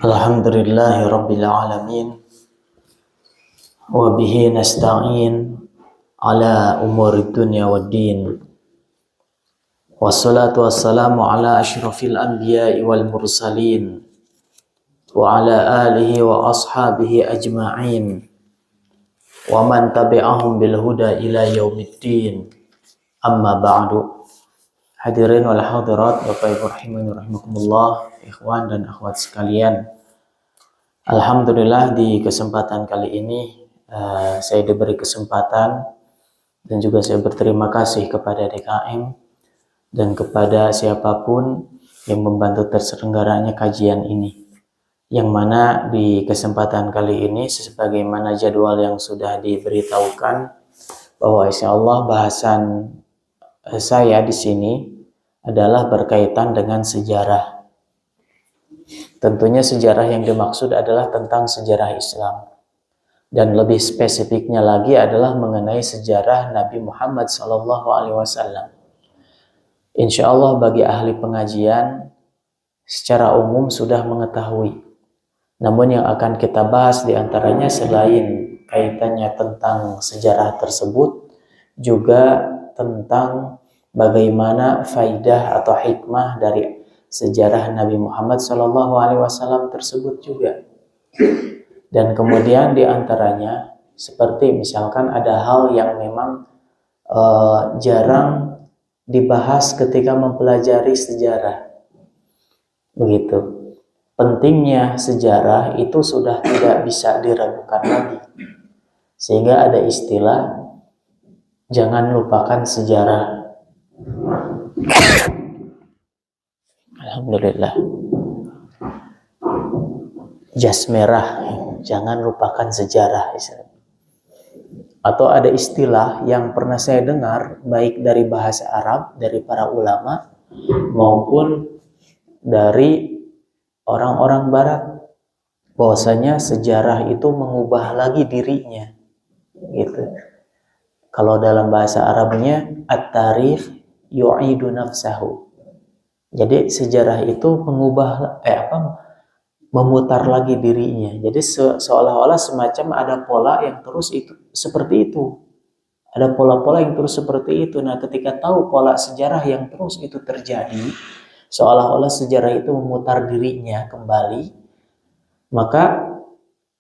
Alhamdulillahi Rabbil Alamin. Wa bihi nasta'in ala umuri dunya waddin. Wassalatu wassalamu ala ashrafil anbiya'i wal mursalin wa ala alihi wa ashabihi ajma'in wa man tabi'ahum bil huda ila yaumiddin. Amma ba'du. Hadirin wal hadirat, Bapak Ibu rahimani rahimakumullah, ikhwan dan akhwat sekalian. Alhamdulillah di kesempatan kali ini saya diberi kesempatan dan juga saya berterima kasih kepada DKM dan kepada siapapun yang membantu terselenggaranya kajian ini. Yang mana di kesempatan kali ini sebagaimana jadwal yang sudah diberitahukan bahwa insyaallah bahasan saya di sini adalah berkaitan dengan sejarah. Tentunya sejarah yang dimaksud adalah tentang sejarah Islam. Dan lebih spesifiknya lagi adalah mengenai sejarah Nabi Muhammad SAW. Insya Allah bagi ahli pengajian secara umum sudah mengetahui. Namun yang akan kita bahas diantaranya selain kaitannya tentang sejarah tersebut, juga tentang bagaimana faidah atau hikmah dari sejarah Nabi Muhammad SAW tersebut juga. Dan kemudian diantaranya seperti misalkan ada hal yang memang jarang dibahas ketika mempelajari sejarah. Begitu. Pentingnya sejarah itu sudah tidak bisa diragukan lagi. Sehingga ada istilah jangan lupakan sejarah. Alhamdulillah. Jas merah, jangan lupakan sejarah. Atau ada istilah yang pernah saya dengar baik dari bahasa Arab, dari para ulama maupun dari orang-orang barat, bahwasanya sejarah itu mengubah lagi dirinya gitu. Kalau dalam bahasa Arabnya at-tarikh yu'idu nafsahu. Jadi sejarah itu mengubah memutar lagi dirinya. Jadi seolah-olah semacam ada pola yang terus itu seperti itu. Ada pola-pola yang terus seperti itu. Nah, ketika tahu pola sejarah yang terus itu terjadi, seolah-olah sejarah itu memutar dirinya kembali, maka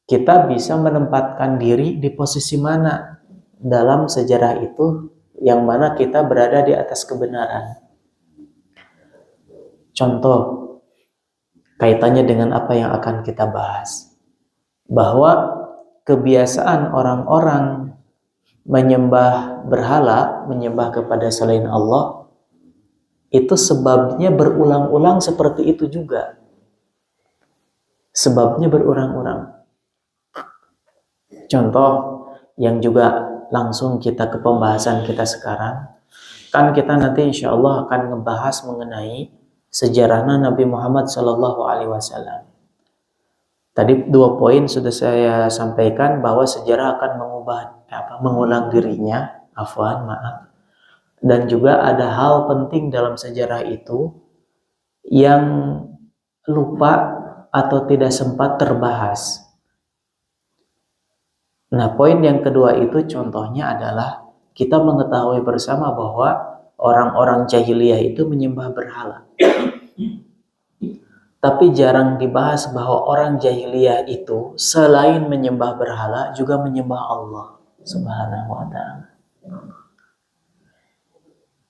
kita bisa menempatkan diri di posisi mana dalam sejarah itu yang mana kita berada di atas kebenaran. Contoh kaitannya dengan apa yang akan kita bahas, bahwa kebiasaan orang-orang menyembah berhala, menyembah kepada selain Allah, itu sebabnya berulang-ulang seperti itu juga. Sebabnya berulang-ulang. Contoh yang juga langsung kita ke pembahasan kita sekarang, kan kita nanti insya Allah akan ngebahas mengenai sejarahnya Nabi Muhammad SAW. Tadi 2 poin sudah saya sampaikan bahwa sejarah akan mengulang dirinya, dan juga ada hal penting dalam sejarah itu yang lupa atau tidak sempat terbahas. Nah, poin yang kedua itu contohnya adalah kita mengetahui bersama bahwa orang-orang jahiliyah itu menyembah berhala. Tapi jarang dibahas bahwa orang jahiliyah itu selain menyembah berhala juga menyembah Allah Subhanahu wa ta'ala.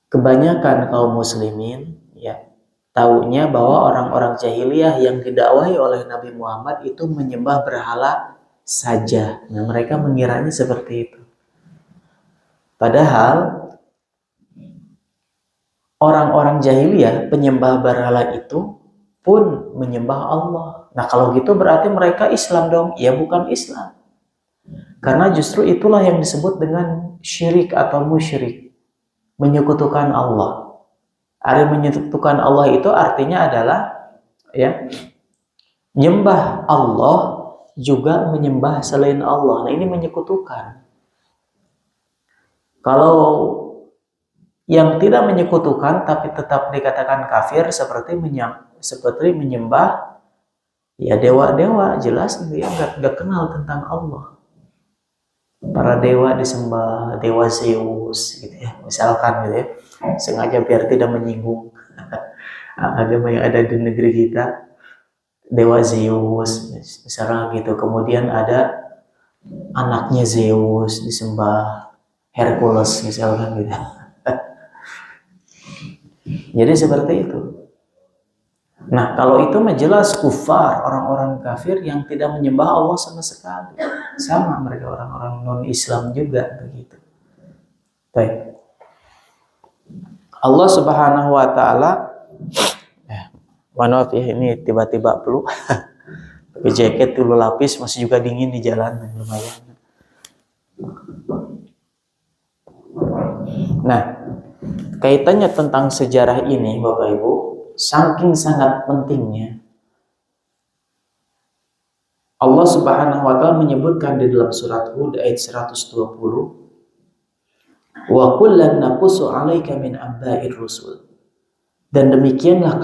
Kebanyakan kaum muslimin taunya bahwa orang-orang jahiliyah yang didakwahi oleh Nabi Muhammad itu menyembah berhala saja. Nah, mereka mengiranya seperti itu. Padahal orang-orang jahiliyah penyembah berhala itu pun menyembah Allah. Nah, kalau gitu berarti mereka Islam dong? Ya, bukan Islam. Karena justru itulah yang disebut dengan syirik atau musyrik, menyekutukan Allah. Ada menyekutukan Allah itu artinya adalah menyembah Allah juga menyembah selain Allah. Nah, ini menyekutukan. Kalau yang tidak menyekutukan tapi tetap dikatakan kafir seperti menyembah ya dewa-dewa, jelas dia nggak kenal tentang Allah. Para dewa disembah, dewa Zeus gitu ya, misalkan gitu ya, sengaja biar tidak menyinggung agama yang ada di negeri kita, dewa Zeus misalnya gitu. Kemudian ada anaknya Zeus disembah, Hercules misalkan gitu. Jadi seperti itu. Nah, kalau itu mah jelas kufar, orang-orang kafir yang tidak menyembah Allah sama sekali. Sama mereka orang-orang non-Islam juga begitu. Baik. Allah Subhanahu wa taala maaf ya, ini tiba-tiba flu. Pakai jaket dulu lapis, masih juga dingin di jalan, lumayan. Nah, kaitannya tentang sejarah ini Bapak Ibu, saking sangat pentingnya Allah Subhanahu wa taala menyebutkan di dalam surat Hud ayat 120, wa kullan naqussu 'alaika min amba'ir rusul. Dan demikianlah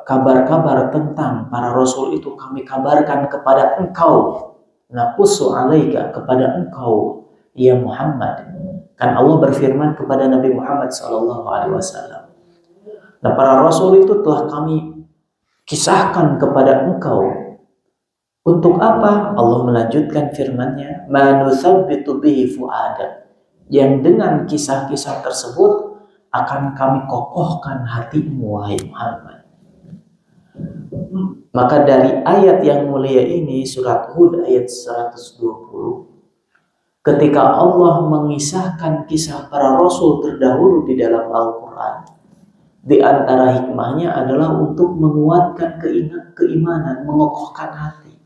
kabar-kabar tentang para rasul itu kami kabarkan kepada engkau, naqussu 'alaika, kepada engkau ya Muhammad. Kan Allah berfirman kepada Nabi Muhammad SAW, nah para rasul itu telah kami kisahkan kepada engkau. Untuk apa? Allah melanjutkan firman-Nya, ma nuthabbitu bihi fu'adak, yang dengan kisah-kisah tersebut akan kami kokohkan hatimu wahai Muhammad. Maka dari ayat yang mulia ini, surat Hud ayat 120, ketika Allah mengisahkan kisah para rasul terdahulu di dalam Al-Quran, di antara hikmahnya adalah untuk menguatkan keimanan, mengokohkan hati.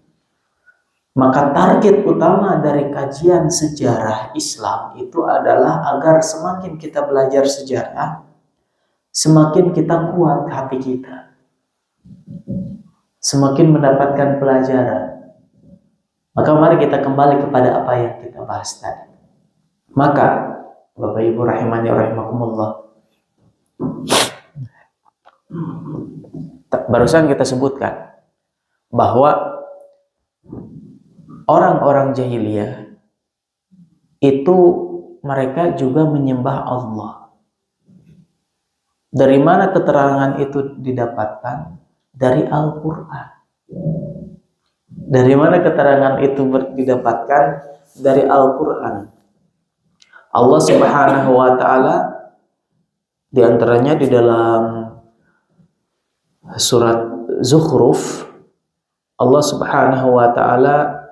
Maka target utama dari kajian sejarah Islam itu adalah agar semakin kita belajar sejarah, semakin kita kuat hati kita, semakin mendapatkan pelajaran. Maka mari kita kembali kepada apa yang kita bahas tadi. Maka Bapak Ibu rahimani rahimakumullah, barusan kita sebutkan bahwa orang-orang jahiliyah itu mereka juga menyembah Allah. Dari mana keterangan itu didapatkan? Dari Al-Quran. Dari mana keterangan itu didapatkan? Dari Al-Quran. Allah Subhanahu wa taala di antaranya di dalam surat Zukhruf, Allah Subhanahu wa taala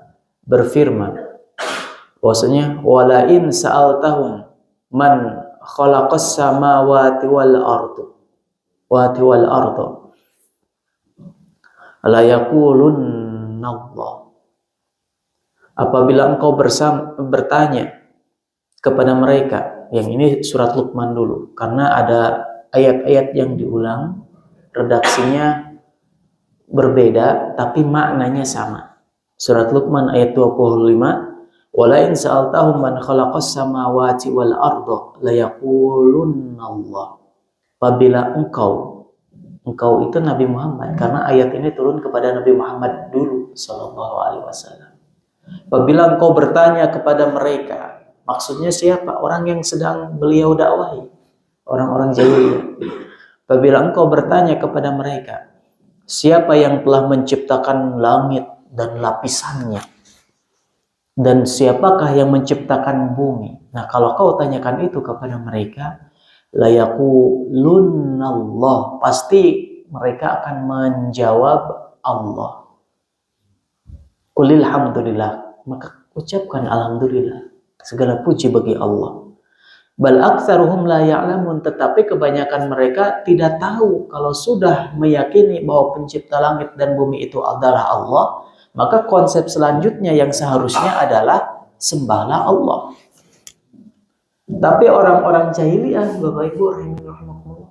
berfirman bahwasanya wala in sa'altahum man khalaqas samawati wal ardu la yaqulunna Allah. Apabila engkau bertanya kepada mereka, yang ini surat Luqman dulu karena ada ayat-ayat yang diulang, redaksinya berbeda tapi maknanya sama. Surat Luqman ayat 25, wala in sa'altahum man khalaqas samawati wal arda la yaqulunna Allah. Apabila engkau itu Nabi Muhammad, karena ayat ini turun kepada Nabi Muhammad dulu sallallahu alaihi wasallam. Apabila engkau bertanya kepada mereka, maksudnya siapa? Orang yang sedang beliau dakwahi, orang-orang jahiliyah. Apabila engkau bertanya kepada mereka, siapa yang telah menciptakan langit dan lapisannya, dan siapakah yang menciptakan bumi? Nah, kalau kau tanyakan itu kepada mereka, la yaqulunallah, pasti mereka akan menjawab Allah. Qulil hamdulillah, maka ucapkan alhamdulillah, segala puji bagi Allah. Bal aktsaruhum la ya'lamun, tetapi kebanyakan mereka tidak tahu kalau sudah meyakini bahwa pencipta langit dan bumi itu adalah Allah, maka konsep selanjutnya yang seharusnya adalah sembahlah Allah. Tapi orang-orang jahiliyah, Bapak Ibu rahimahumullah,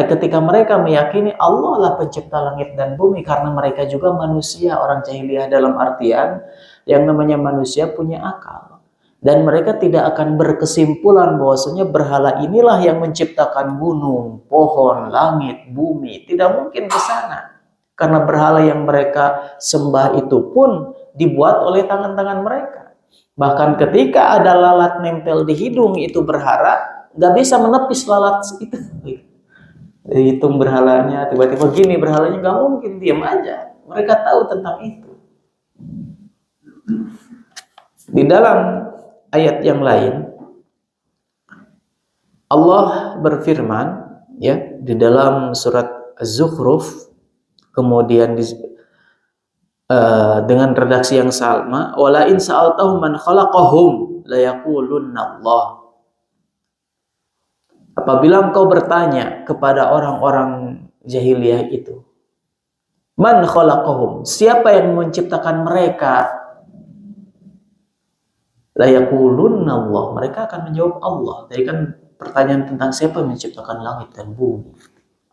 ketika mereka meyakini Allah lah pencipta langit dan bumi, karena mereka juga manusia, orang jahiliyah dalam artian yang namanya manusia punya akal. Dan mereka tidak akan berkesimpulan bahwasanya berhala inilah yang menciptakan gunung, pohon, langit, bumi. Tidak mungkin ke sana. Karena berhala yang mereka sembah itu pun dibuat oleh tangan-tangan mereka. Bahkan ketika ada lalat nempel di hidung itu berhala, nggak bisa menepis lalat itu. Hitung berhalanya, tiba-tiba gini berhalanya, nggak mungkin, diam aja. Mereka tahu tentang itu. Di dalam ayat yang lain Allah berfirman ya di dalam surat Az-Zukhruf, kemudian dengan redaksi yang sama, wala in sa'altahum man khalaqahum la yaqulunna Allah. Apabila engkau bertanya kepada orang-orang jahiliyah itu, man khalaqahum, siapa yang menciptakan mereka? La yaqulunna Allah, mereka akan menjawab Allah. Tadi kan pertanyaan tentang siapa yang menciptakan langit dan bumi.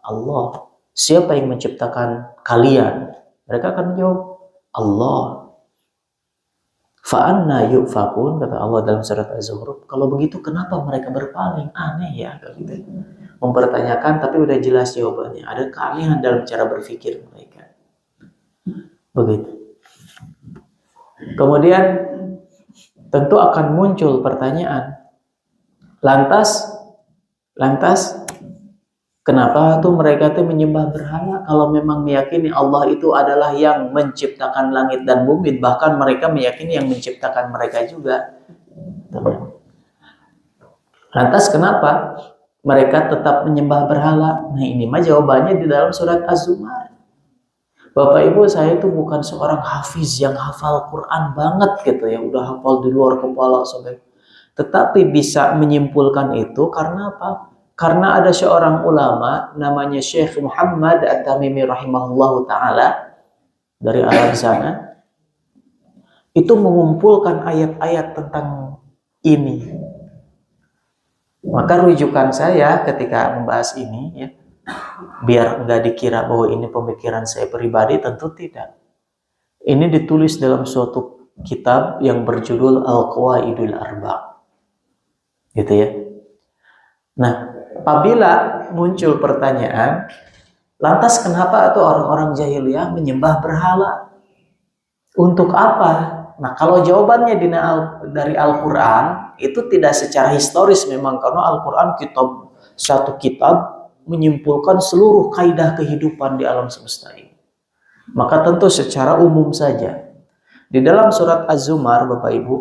Allah. Siapa yang menciptakan kalian? Mereka akan menjawab Allah. Fa'anna yufakun, kata Allah dalam surat Az-Zukhruf. Kalau begitu kenapa mereka berpaling? Aneh ya, gitu. Mempertanyakan tapi udah jelas jawabannya. Ada keanehan dalam cara berpikir mereka. Begitu. Kemudian tentu akan muncul pertanyaan. Lantas kenapa tuh mereka tuh menyembah berhala kalau memang meyakini Allah itu adalah yang menciptakan langit dan bumi, bahkan mereka meyakini yang menciptakan mereka juga. Lantas kenapa mereka tetap menyembah berhala? Nah, ini mah jawabannya di dalam surat Az-Zumar. Bapak Ibu, saya itu bukan seorang hafiz yang hafal Quran banget gitu ya, udah hafal di luar kepala sampai. Tetapi bisa menyimpulkan itu karena apa? Karena ada seorang ulama namanya Syekh Muhammad At-Tamimi rahimahullahu taala dari Arab sana. Itu mengumpulkan ayat-ayat tentang ini. Maka rujukan saya ketika membahas ini ya, biar nggak dikira bahwa ini pemikiran saya pribadi, tentu tidak. Ini ditulis dalam suatu kitab yang berjudul Al-Qawaidul Arba'. Gitu ya. Nah, apabila muncul pertanyaan, lantas kenapa tuh orang-orang jahiliyah menyembah berhala? Untuk apa? Nah, kalau jawabannya dari Al-Quran, itu tidak secara historis memang, karena Al-Quran satu kitab menyimpulkan seluruh kaidah kehidupan di alam semesta ini. Maka tentu secara umum saja. Di dalam surat Az-Zumar, Bapak Ibu,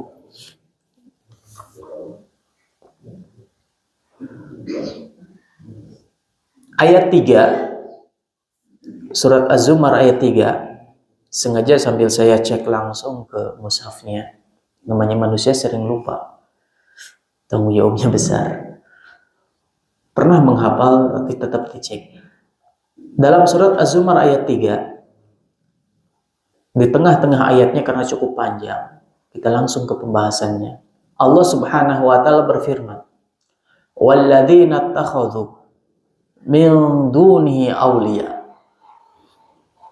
ayat 3, surat Az-Zumar ayat 3, sengaja sambil saya cek langsung ke mushafnya. Namanya manusia sering lupa. Tanggung jawabnya besar. Pernah menghafal tapi tetap dicek. Dalam surat Az-Zumar ayat 3, di tengah-tengah ayatnya karena cukup panjang, kita langsung ke pembahasannya. Allah Subhanahu wa taala berfirman, "Walladzina ittakhadhu min dunihi awliya."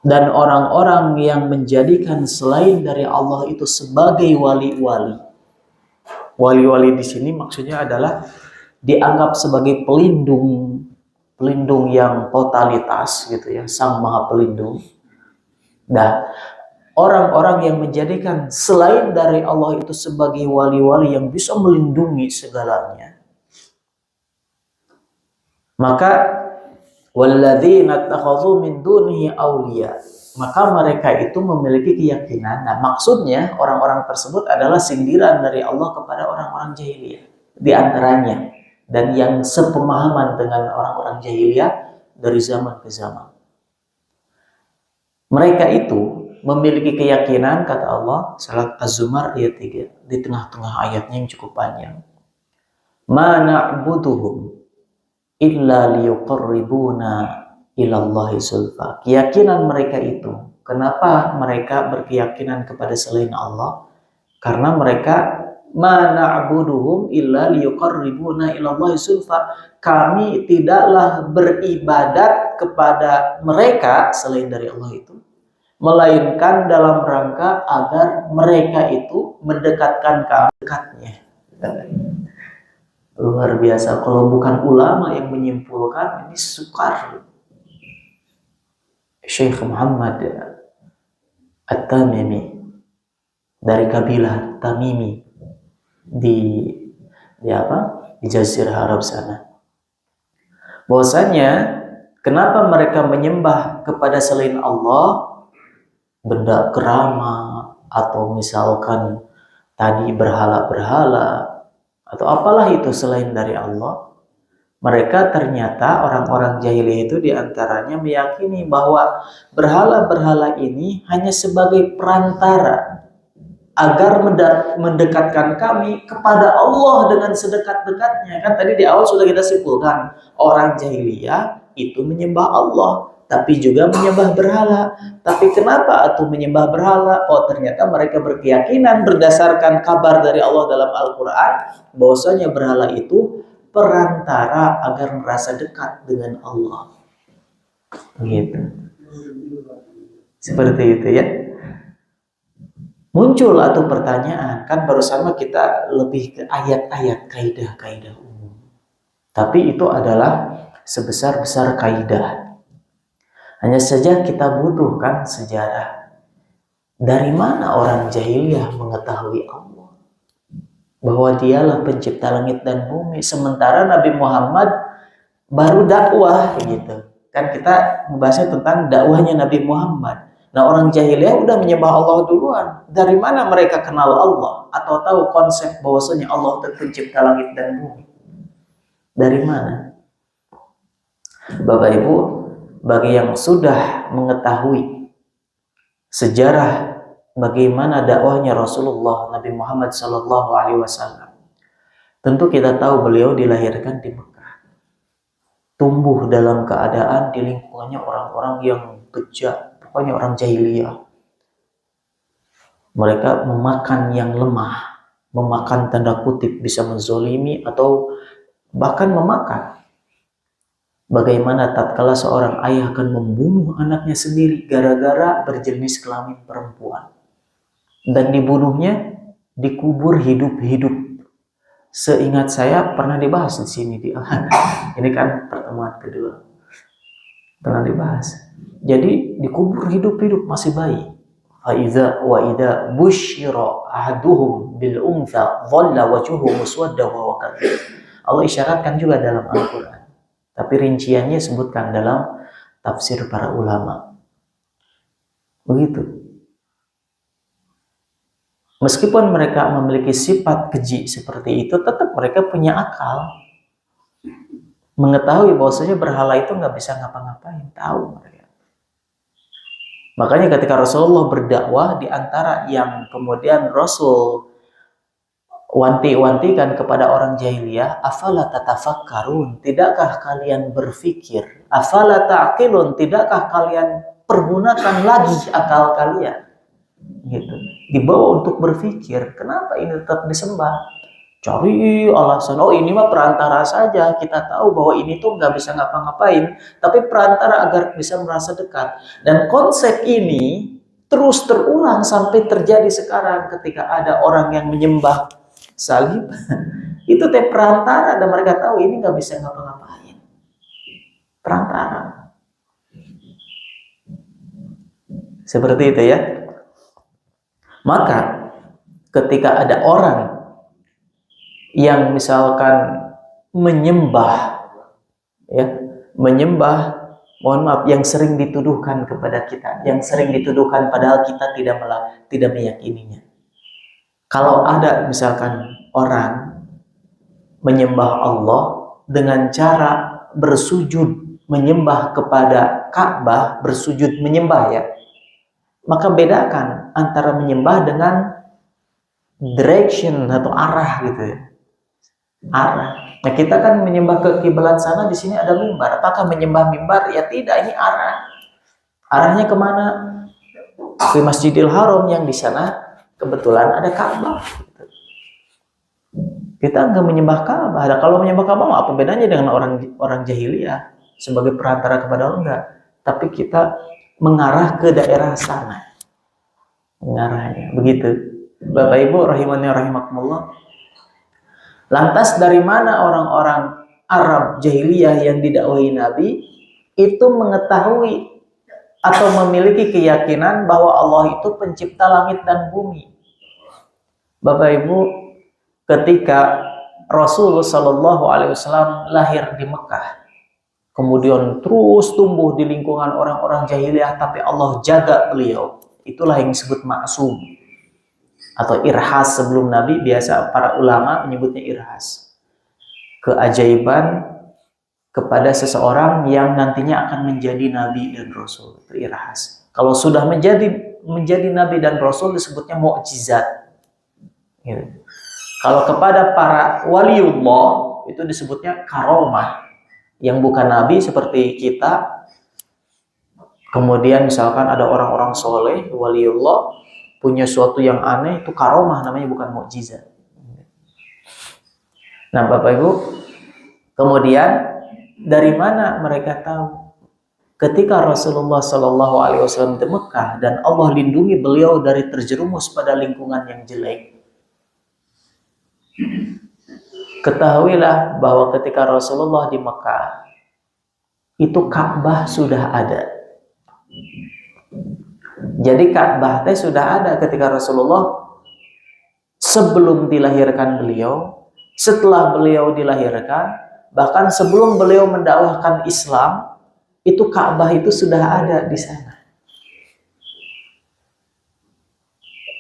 Dan orang-orang yang menjadikan selain dari Allah itu sebagai wali-wali. Wali-wali di sini maksudnya adalah dianggap sebagai pelindung yang totalitas gitu ya, Sang Maha Pelindung. Nah, orang-orang yang menjadikan selain dari Allah itu sebagai wali-wali yang bisa melindungi segalanya, maka walladzina ittakhadhu min dunihi awliya, maka mereka itu memiliki keyakinan. Nah, maksudnya orang-orang tersebut adalah sindiran dari Allah kepada orang-orang jahiliyah di antaranya, dan yang sepemahaman dengan orang-orang jahiliyah dari zaman ke zaman. Mereka itu memiliki keyakinan, kata Allah, surat Az-Zumar ayat 3, di tengah-tengah ayatnya yang cukup panjang. Ma na'buduhum illa liyuqarribuna ilallahi zulfa. Keyakinan mereka itu, kenapa mereka berkeyakinan kepada selain Allah? Karena mereka ma na'buduhum illa liyuqarribuna ilallahi zulfa. Kami tidaklah beribadat kepada mereka selain dari Allah itu, melainkan dalam rangka agar mereka itu mendekatkan kami dekatnya. Luar biasa. Kalau bukan ulama yang menyimpulkan, ini sukar. Syekh Muhammad At-Tamimi dari kabilah Tamimi di apa? Di Jazirah Arab sana. Bahwasanya kenapa mereka menyembah kepada selain Allah, benda keramat atau misalkan tadi berhala-berhala atau apalah itu selain dari Allah. Mereka ternyata orang-orang jahiliyah itu diantaranya meyakini bahwa berhala-berhala ini hanya sebagai perantara agar mendekatkan kami kepada Allah dengan sedekat-dekatnya. Kan tadi di awal sudah kita simpulkan, orang jahiliyah itu menyembah Allah, tapi juga menyembah berhala. Tapi kenapa itu menyembah berhala? Oh, ternyata mereka berkeyakinan berdasarkan kabar dari Allah dalam Al-Quran, bahwasanya berhala itu perantara agar merasa dekat dengan Allah. Gitu. Seperti itu ya. Muncul atau pertanyaan, kan baru sama kita lebih ke ayat-ayat kaidah-kaidah umum. Tapi itu adalah sebesar-besar kaidah. Hanya saja kita butuhkan sejarah. Dari mana orang jahiliyah mengetahui Allah? Bahwa dialah pencipta langit dan bumi. Sementara Nabi Muhammad baru dakwah gitu. Kan kita membahasnya tentang dakwahnya Nabi Muhammad. Nah, orang jahiliyah udah menyembah Allah duluan. Dari mana mereka kenal Allah atau tahu konsep bahwasanya Allah itu pencipta langit dan bumi? Dari mana? Bapak Ibu, bagi yang sudah mengetahui sejarah bagaimana dakwahnya Rasulullah Nabi Muhammad SAW, tentu kita tahu beliau dilahirkan di Mekah, tumbuh dalam keadaan di lingkungannya orang-orang yang bejat, pokoknya orang jahiliyah. Mereka memakan yang lemah, memakan tanda kutip bisa menzolimi atau bahkan memakan. Bagaimana tatkala seorang ayah akan membunuh anaknya sendiri gara-gara berjenis kelamin perempuan, dan dibunuhnya dikubur hidup-hidup. Seingat saya pernah dibahas di sini ini kan pertemuan kedua pernah dibahas. Jadi dikubur hidup-hidup masih bayi. Faiza wa idza busyira ahaduhum bil untha dhalla wajhuhu muswadda wa kadhib. Allah isyaratkan juga dalam Al-Qur'an. Tapi rinciannya sebutkan dalam tafsir para ulama. Begitu. Meskipun mereka memiliki sifat keji seperti itu, tetap mereka punya akal. Mengetahui bahwasanya berhala itu nggak bisa ngapa-ngapain, tahu mereka. Makanya ketika Rasulullah berdakwah, di antara yang kemudian Rasul wanti-wantikan kepada orang jahiliyah, afala tatafakkarun, tidakkah kalian berpikir? Afala ta'qilun, tidakkah kalian pergunakan lagi akal kalian? Gitu. Dibawa untuk berpikir, kenapa ini tetap disembah? Cari alasan, oh ini mah perantara saja, kita tahu bahwa ini tuh nggak bisa ngapa-ngapain, tapi perantara agar bisa merasa dekat. Dan konsep ini terus terulang sampai terjadi sekarang ketika ada orang yang menyembah salib, itu teh perantara, dan mereka tahu ini nggak bisa ngapa-ngapain. Perantara. Seperti itu ya. Maka ketika ada orang yang misalkan menyembah, mohon maaf, yang sering dituduhkan kepada kita, yang sering dituduhkan padahal kita tidak meyakininya. Kalau ada misalkan orang menyembah Allah dengan cara bersujud menyembah kepada Ka'bah, bersujud menyembah ya, maka bedakan antara menyembah dengan direction atau arah gitu ya. Arah. Nah, kita kan menyembah ke kiblat sana, di sini ada mimbar. Apakah menyembah mimbar? Ya tidak, ini arah. Arahnya kemana? Ke Masjidil Haram yang di sana kebetulan ada Ka'bah. Kita enggak menyembah Ka'bah. Kalau menyembah Ka'bah apa bedanya dengan orang jahiliyah sebagai perantara kepada Allah? Enggak. Tapi kita mengarah ke daerah sana. Mengarahnya begitu. Bapak Ibu rahimani rahimakumullah. Lantas dari mana orang-orang Arab jahiliyah yang didakwahi Nabi itu mengetahui atau memiliki keyakinan bahwa Allah itu pencipta langit dan bumi? Bapak Ibu, ketika Rasulullah Shallallahu Alaihi Wasallam lahir di Mekah, kemudian terus tumbuh di lingkungan orang-orang jahiliyah, tapi Allah jaga beliau. Itulah yang disebut maksum atau irhas. Sebelum Nabi, biasa para ulama menyebutnya irhas. Keajaiban kepada seseorang yang nantinya akan menjadi Nabi dan Rasul, itu irhas. Kalau sudah menjadi Nabi dan Rasul disebutnya mukjizat. Gitu. Kalau kepada para waliullah itu disebutnya karomah, yang bukan Nabi seperti kita. Kemudian misalkan ada orang-orang soleh, waliullah, punya suatu yang aneh, itu karomah namanya, bukan mukjizat. Nah Bapak Ibu, kemudian dari mana mereka tahu? Ketika Rasulullah Shallallahu Alaihi Wasallam di Mekah dan Allah lindungi beliau dari terjerumus pada lingkungan yang jelek, ketahuilah bahwa ketika Rasulullah di Mekah itu Ka'bah sudah ada. Jadi Ka'bah teh sudah ada ketika Rasulullah sebelum dilahirkan beliau, setelah beliau dilahirkan, bahkan sebelum beliau mendakwahkan Islam, itu Ka'bah itu sudah ada di sana.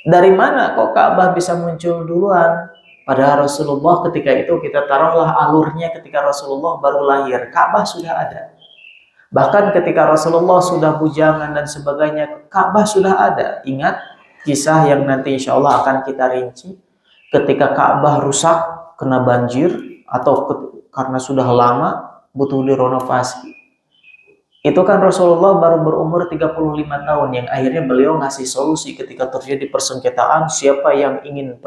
Dari mana kok Ka'bah bisa muncul duluan? Padahal Rasulullah ketika itu, kita taruhlah alurnya ketika Rasulullah baru lahir, Ka'bah sudah ada. Bahkan ketika Rasulullah sudah bujangan dan sebagainya, Ka'bah sudah ada. Ingat kisah yang nanti insya Allah akan kita rinci. Ketika Ka'bah rusak, kena banjir, atau karena sudah lama, butuh direnovasi. Itu kan Rasulullah baru berumur 35 tahun, yang akhirnya beliau ngasih solusi ketika terjadi persengketaan siapa yang ingin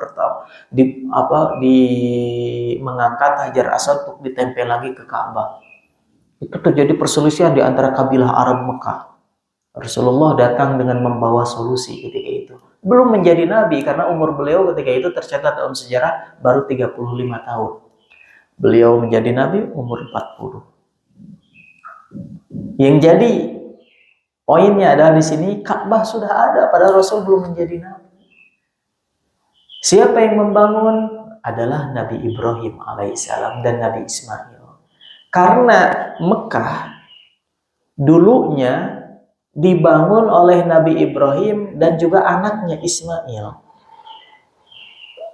mengangkat Hajar Aswad untuk ditempel lagi ke Ka'bah. Itu terjadi perselisihan di antara kabilah Arab Mekah. Rasulullah datang dengan membawa solusi ketika itu. Belum menjadi nabi karena umur beliau ketika itu tercatat dalam sejarah baru 35 tahun. Beliau menjadi nabi umur 40. Yang jadi poinnya adalah di sini Ka'bah sudah ada padahal Rasul belum menjadi nabi. Siapa yang membangun? Adalah Nabi Ibrahim alaihissalam dan Nabi Ismail. Karena Mekah dulunya dibangun oleh Nabi Ibrahim dan juga anaknya Ismail.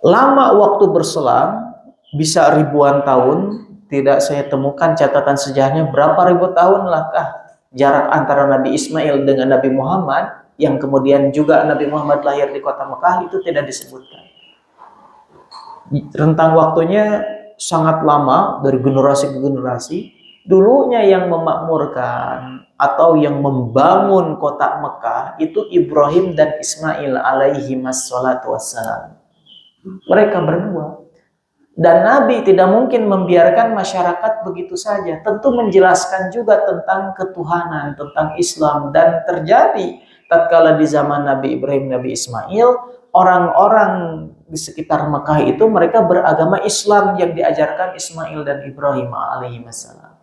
Lama waktu berselang, bisa ribuan tahun. Tidak saya temukan catatan sejarahnya berapa ribu tahun lahkah jarak antara Nabi Ismail dengan Nabi Muhammad, yang kemudian juga Nabi Muhammad lahir di kota Mekah, itu tidak disebutkan. Rentang waktunya sangat lama, dari generasi ke generasi. Dulunya yang memakmurkan atau yang membangun kota Mekah itu Ibrahim dan Ismail alaihi wassalatu wassalam. Mereka berdua. Dan Nabi tidak mungkin membiarkan masyarakat begitu saja. Tentu menjelaskan juga tentang ketuhanan, tentang Islam. Dan terjadi tatkala di zaman Nabi Ibrahim, Nabi Ismail, orang-orang di sekitar Mekah itu mereka beragama Islam yang diajarkan Ismail dan Ibrahim alaihi wassalam.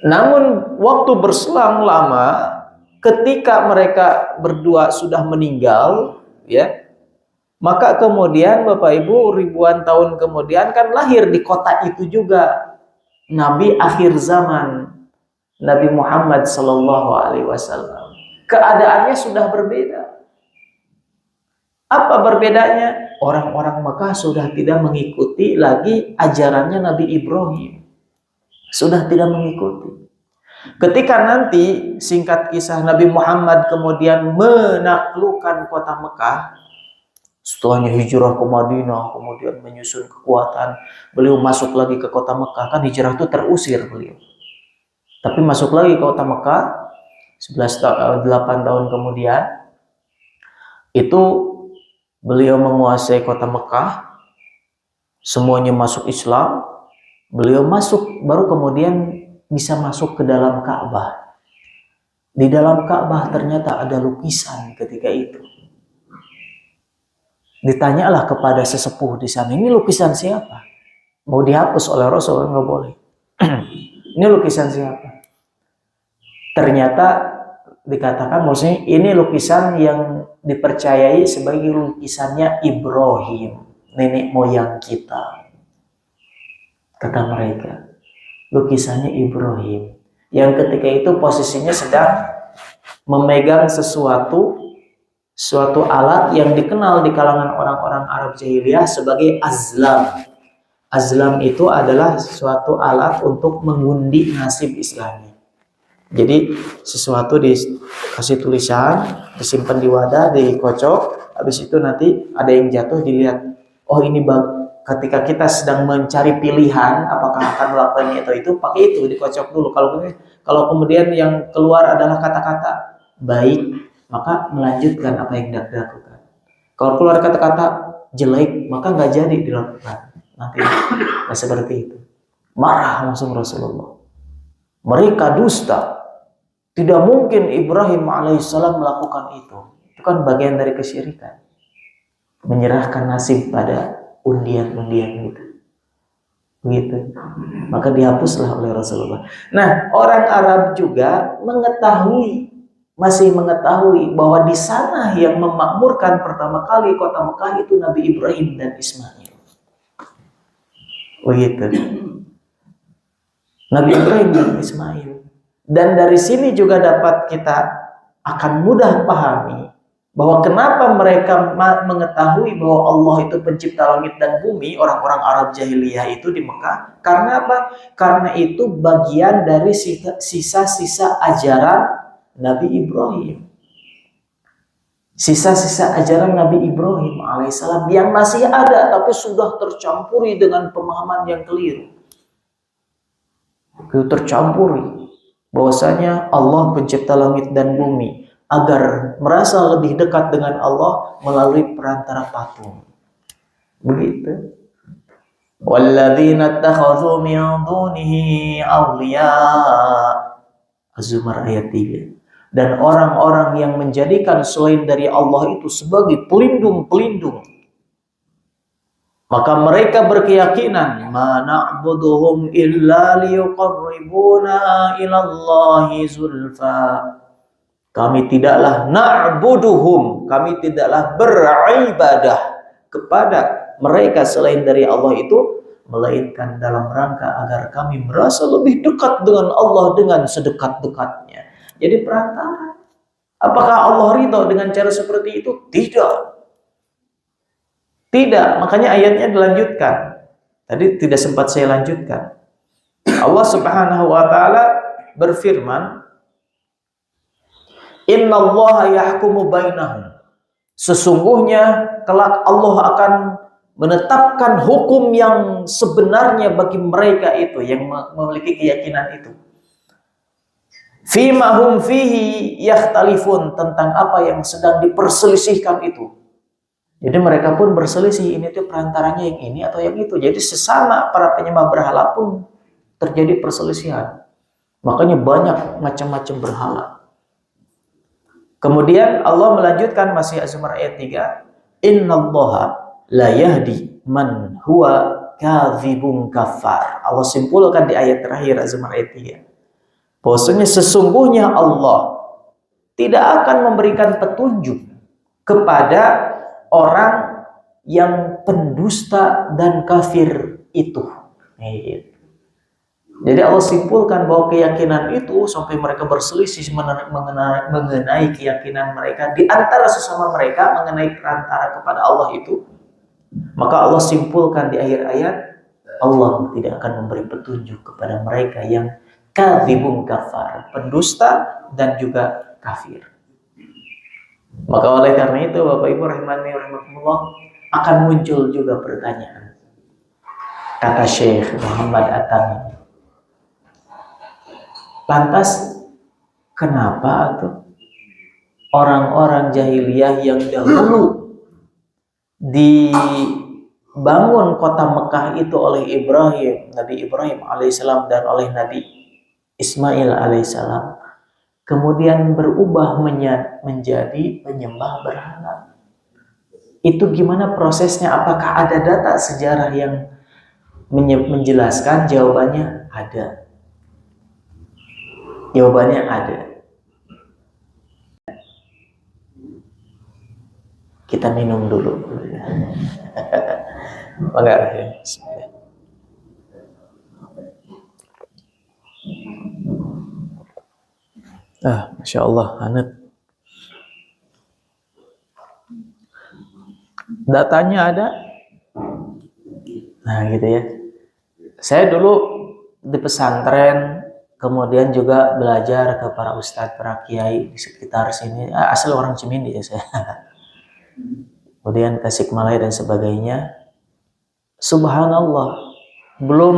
Namun waktu berselang lama, ketika mereka berdua sudah meninggal, ya, maka kemudian Bapak Ibu ribuan tahun kemudian kan lahir di kota itu juga Nabi akhir zaman, Nabi Muhammad Sallallahu Alaihi Wasallam. Keadaannya sudah berbeda. Apa berbedanya? Orang-orang Mekah sudah tidak mengikuti lagi ajarannya Nabi Ibrahim. Sudah tidak mengikuti. Ketika nanti singkat kisah Nabi Muhammad kemudian menaklukkan kota Mekah, setelahnya hijrah ke Madinah, kemudian menyusun kekuatan, beliau masuk lagi ke kota Mekah. Kan hijrah itu terusir beliau. Tapi masuk lagi ke kota Mekah, 8 tahun kemudian, itu beliau menguasai kota Mekah, semuanya masuk Islam, beliau masuk, baru kemudian bisa masuk ke dalam Ka'bah. Di dalam Ka'bah ternyata ada lukisan ketika itu. Ditanyalah kepada sesepuh di sana, ini lukisan siapa? Mau dihapus oleh Rasul, nggak boleh. Ini lukisan siapa? Ternyata dikatakan maksudnya ini lukisan yang dipercayai sebagai lukisannya Ibrahim, nenek moyang kita. Kata mereka, lukisannya Ibrahim. Yang ketika itu posisinya sedang memegang suatu alat yang dikenal di kalangan orang-orang Arab jahiliyah sebagai azlam. Azlam itu adalah suatu alat untuk mengundi nasib Islamnya. Jadi sesuatu dikasih tulisan, disimpan di wadah, dikocok, habis itu nanti ada yang jatuh dilihat. Oh ini ketika kita sedang mencari pilihan apakah akan melakukan itu pakai itu dikocok dulu. Kalau kemudian yang keluar adalah kata-kata baik, maka melanjutkan apa yang dilakukan. Kalau keluar kata-kata jelek, maka nggak jadi dilakukan. Nanti seperti itu. Marah langsung Rasulullah. Mereka dusta. Tidak mungkin Ibrahim alaihissalam melakukan itu. Itu kan bagian dari kesyirikan. Menyerahkan nasib pada undian-undian gitu. Begitu. Maka dihapuslah oleh Rasulullah. Nah, orang Arab juga masih mengetahui bahwa di sana yang memakmurkan pertama kali kota Mekah itu Nabi Ibrahim dan Ismail. Begitu. Nabi Ibrahim dan Ismail. Dan dari sini juga dapat kita akan mudah pahami bahwa kenapa mereka mengetahui bahwa Allah itu pencipta langit dan bumi, orang-orang Arab jahiliyah itu di Mekah. Karena apa? Karena itu bagian dari sisa-sisa ajaran Nabi Ibrahim. Sisa-sisa ajaran Nabi Ibrahim alaihissalam yang masih ada tapi sudah tercampuri dengan pemahaman yang keliru. Tercampuri bahwasanya Allah pencipta langit dan bumi, agar merasa lebih dekat dengan Allah melalui perantara patung. Begitu. Walladzina ittakhadhu min dunihi awliya. Az-Zumar ayat 3. Dan orang-orang yang menjadikan selain dari Allah itu sebagai pelindung-pelindung, maka mereka berkeyakinan ma na'buduhum illa liyuqarribuna ilallahi zulfa. Kami tidaklah beribadah kepada mereka selain dari Allah itu, melainkan dalam rangka agar kami merasa lebih dekat dengan Allah dengan sedekat-dekatnya. Jadi perantara. Apakah Allah ridho dengan cara seperti itu? Tidak. Tidak, makanya ayatnya dilanjutkan. Tadi tidak sempat saya lanjutkan. Allah Subhanahu wa taala berfirman, "Innallaha yahkumu bainahum." Sesungguhnya kelak Allah akan menetapkan hukum yang sebenarnya bagi mereka itu yang memiliki keyakinan itu. Fima hum fihi yakhtalifun, tentang apa yang sedang diperselisihkan itu. Jadi mereka pun berselisih, ini tuh perantaranya yang ini atau yang itu. Jadi sesama para penyembah berhala pun terjadi perselisihan. Makanya banyak macam-macam berhala. Kemudian Allah melanjutkan masih Az-Zumar ayat 3. Innallaha la yahdi man huwa kadzibun kafar. Allah simpulkan di ayat terakhir Az-Zumar ayat 3. Bahwasanya sesungguhnya Allah tidak akan memberikan petunjuk kepada orang yang pendusta dan kafir itu. Jadi Allah simpulkan bahwa keyakinan itu sampai mereka berselisih mengenai keyakinan mereka di antara sesama mereka mengenai perantara kepada Allah itu. Maka Allah simpulkan di akhir ayat, Allah tidak akan memberi petunjuk kepada mereka yang kadzibun kafar, pendusta dan juga kafir. Maka oleh karena itu Bapak Ibu rahimani rahimakumullah, akan muncul juga pertanyaan. Kata Syekh Muhammad At-Tamimi, lantas kenapa tuh orang-orang jahiliyah yang dahulu dibangun kota Mekah itu oleh Nabi Ibrahim alaihissalam dan oleh Nabi Ismail alaihissalam, kemudian berubah menjadi penyembah berhala? Itu gimana prosesnya? Apakah ada data sejarah yang menjelaskan? Jawabannya ada. Jawabannya ada. Kita minum dulu. Enggak ya. Masya Allah, Hanat. Datanya ada. Nah gitu ya. Saya dulu di pesantren, kemudian juga belajar ke para ustadz, para kiai di sekitar sini. Asal orang Cimindi ya saya. Kemudian Tasikmalaya dan sebagainya. Subhanallah, belum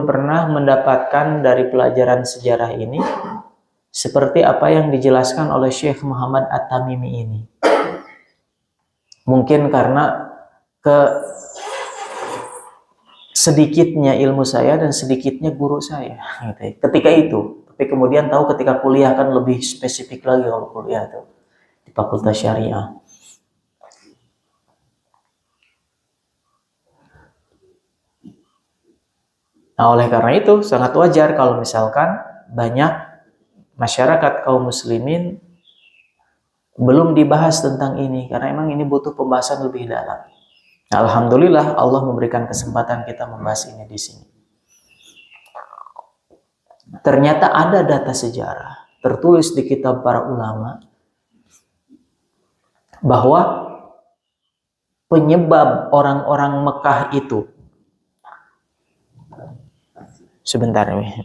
pernah mendapatkan dari pelajaran sejarah ini seperti apa yang dijelaskan oleh Syekh Muhammad At-Tamimi ini. Mungkin karena sedikitnya ilmu saya dan sedikitnya guru saya ketika itu. Tapi kemudian tahu ketika kuliah kan lebih spesifik lagi kalau kuliah itu di Fakultas Syariah. Nah, oleh karena itu sangat wajar kalau misalkan banyak masyarakat kaum muslimin belum dibahas tentang ini, karena emang ini butuh pembahasan lebih dalam. Nah, alhamdulillah Allah memberikan kesempatan kita membahas ini di sini. Ternyata ada data sejarah tertulis di kitab para ulama bahwa penyebab orang-orang Mekah itu, sebentar nih.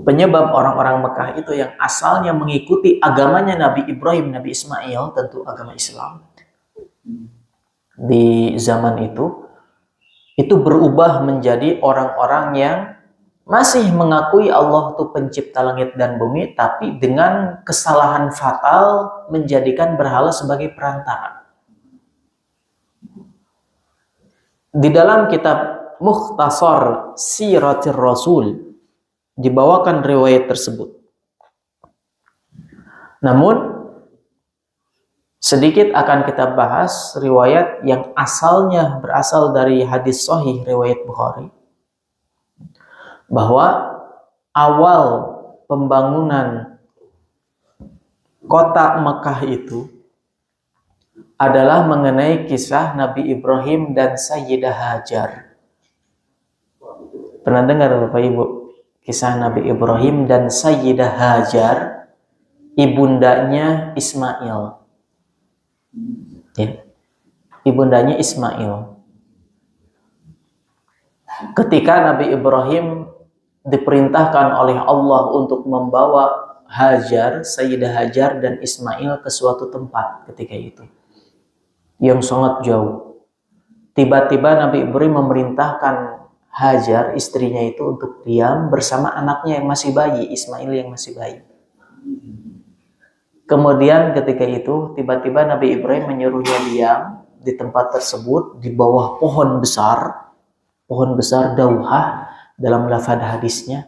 Penyebab orang-orang Mekah itu yang asalnya mengikuti agamanya Nabi Ibrahim, Nabi Ismail, tentu agama Islam. Di zaman itu berubah menjadi orang-orang yang masih mengakui Allah itu pencipta langit dan bumi, tapi dengan kesalahan fatal menjadikan berhala sebagai perantara. Di dalam kitab Mukhtasar Siratir Rasul dibawakan riwayat tersebut. Namun sedikit akan kita bahas riwayat yang asalnya berasal dari hadis sahih riwayat Bukhari, bahwa awal pembangunan kota Mekah itu adalah mengenai kisah Nabi Ibrahim dan Sayyidah Hajar. Pernah dengar Bapak Ibu kisah Nabi Ibrahim dan Sayyidah Hajar, ibundanya Ismail? Ya, ibundanya Ismail. Ketika Nabi Ibrahim diperintahkan oleh Allah untuk membawa Hajar, Sayyidah Hajar dan Ismail ke suatu tempat ketika itu yang sangat jauh. Tiba-tiba Nabi Ibrahim memerintahkan Hajar, istrinya itu, untuk diam bersama anaknya yang masih bayi, Ismail yang masih bayi. Kemudian ketika itu tiba-tiba Nabi Ibrahim menyuruhnya diam di tempat tersebut di bawah pohon besar dauhah, dalam lafaz hadisnya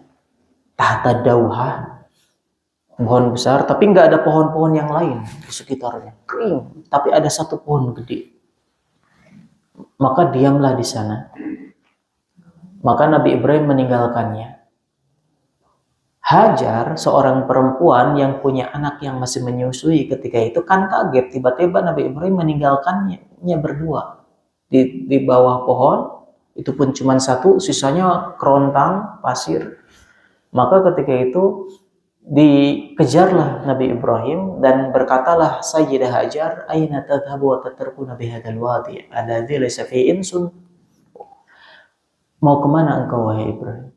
tahta dauhah, pohon besar, tapi nggak ada pohon-pohon yang lain di sekitarnya, kering, tapi ada satu pohon gede. Maka diamlah di sana. Maka Nabi Ibrahim meninggalkannya. Hajar, seorang perempuan yang punya anak yang masih menyusui ketika itu, kan kaget tiba-tiba Nabi Ibrahim meninggalkannya berdua di bawah pohon. Itu pun cuma satu, sisanya kerontang pasir. Maka ketika itu dikejarlah Nabi Ibrahim dan berkatalah Sayyidah Hajar, aina tadhhabu wa tatrukuna bihadzal wadi alladzi laysa fihi insun. Mau kemana engkau wahai Ibrahim?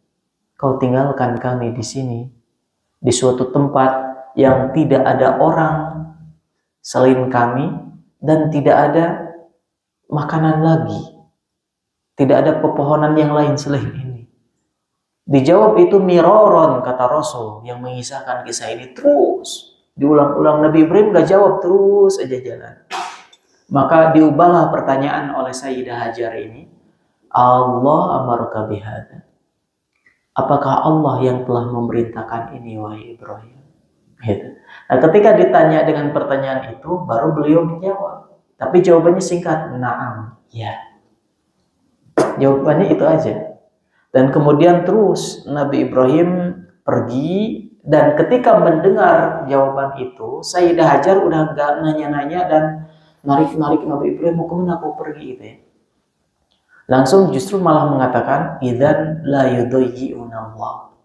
Kau tinggalkan kami di sini, di suatu tempat yang tidak ada orang selain kami dan tidak ada makanan lagi, tidak ada pepohonan yang lain selain ini. Dijawab itu miroron, kata Rasul yang mengisahkan kisah ini, terus diulang-ulang. Nabi Ibrahim gak jawab, terus aja jalan. Maka diubahlah pertanyaan oleh Sayyidah Hajar ini, Allah amarka bihadza, apakah Allah yang telah memerintahkan ini wahai Ibrahim? Gitu. Nah, ketika ditanya dengan pertanyaan itu, baru beliau menjawab. Tapi jawabannya singkat, na'am, ya. Jawabannya itu aja. Dan kemudian terus Nabi Ibrahim pergi, dan ketika mendengar jawaban itu, Sayyidah Hajar udah nggak nanya-nanya dan narik-narik Nabi Ibrahim, mau kemana kau pergi gitu ya. Langsung justru malah mengatakan, idzan la yudayyi'unallah.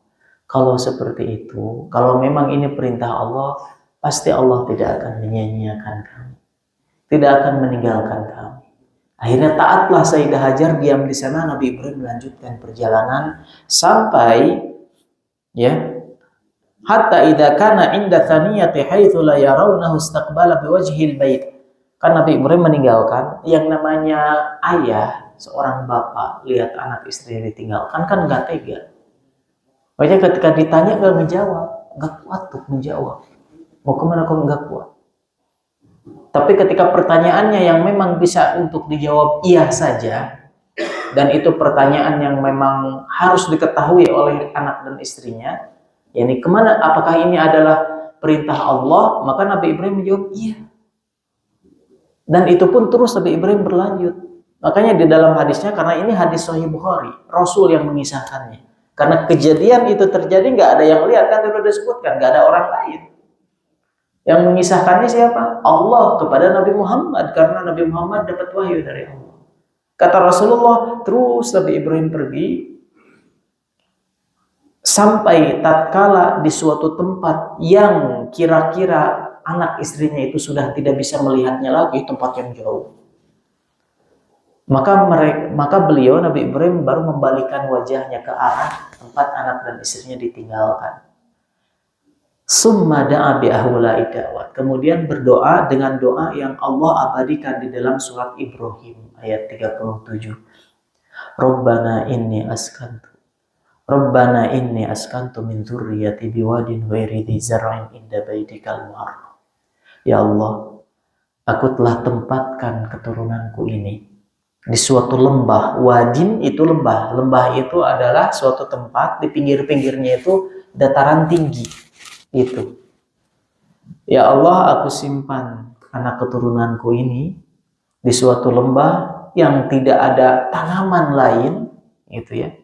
Kalau seperti itu, kalau memang ini perintah Allah, pasti Allah tidak akan menyia-nyiakan kami, tidak akan meninggalkan kami. Akhirnya taatlah Sayyidah Hajar, diam di sana. Nabi Ibrahim melanjutkan perjalanan sampai ya hatta idza kana inda thaniyati haitsu la yarawnahu istaqbala biwajhil bait. Kan Nabi Ibrahim meninggalkan, yang namanya ayah, seorang bapak lihat anak istrinya ditinggalkan kan nggak tega. Makanya ketika ditanya nggak menjawab, nggak kuat tuh menjawab. Mau kemana kau, nggak kuat. Tapi ketika pertanyaannya yang memang bisa untuk dijawab iya saja, dan itu pertanyaan yang memang harus diketahui oleh anak dan istrinya, yakni kemana, apakah ini adalah perintah Allah, maka Nabi Ibrahim menjawab iya. Dan itu pun terus Nabi Ibrahim berlanjut. Makanya di dalam hadisnya, karena ini hadis Sahih Bukhari, Rasul yang mengisahkannya. Karena kejadian itu terjadi nggak ada yang lihat, kan sudah disebutkan, nggak ada orang lain. Yang mengisahkannya siapa? Allah kepada Nabi Muhammad, karena Nabi Muhammad dapat wahyu dari Allah. Kata Rasulullah, terus Nabi Ibrahim pergi sampai tatkala di suatu tempat yang kira-kira anak istrinya itu sudah tidak bisa melihatnya lagi, tempat yang jauh. Maka beliau, Nabi Ibrahim, baru membalikan wajahnya ke arah tempat anak dan istrinya ditinggalkan. Summa da'a bi ahwala'i da'wat. Kemudian berdoa dengan doa yang Allah abadikan di dalam surat Ibrahim ayat 37. Rabbana inni askantu min dzurriyyati biwadin ghairi dzi zar'in inda baitikal muharram. Ya Allah, aku telah tempatkan keturunanku ini di suatu lembah. Wadin itu lembah. Lembah itu adalah suatu tempat, di pinggir-pinggirnya itu dataran tinggi. Itu. Ya Allah, aku simpan anak keturunanku ini di suatu lembah yang tidak ada tanaman lain, gitu ya.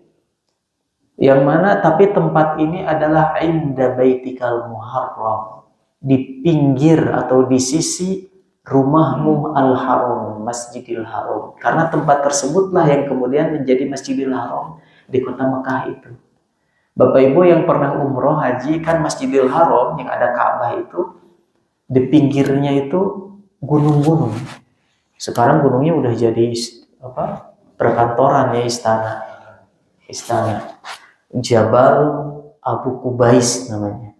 Yang mana tapi tempat ini adalah inda baitikal muharram, di pinggir atau di sisi rumahmu al-haram, Masjidil Haram. Karena tempat tersebutlah yang kemudian menjadi Masjidil Haram di kota Mekah itu. Bapak Ibu yang pernah umroh haji, kan Masjidil Haram yang ada Ka'bah itu di pinggirnya itu gunung-gunung. Sekarang gunungnya udah jadi perkantoran ya, istana Jabal Abu Kubais namanya.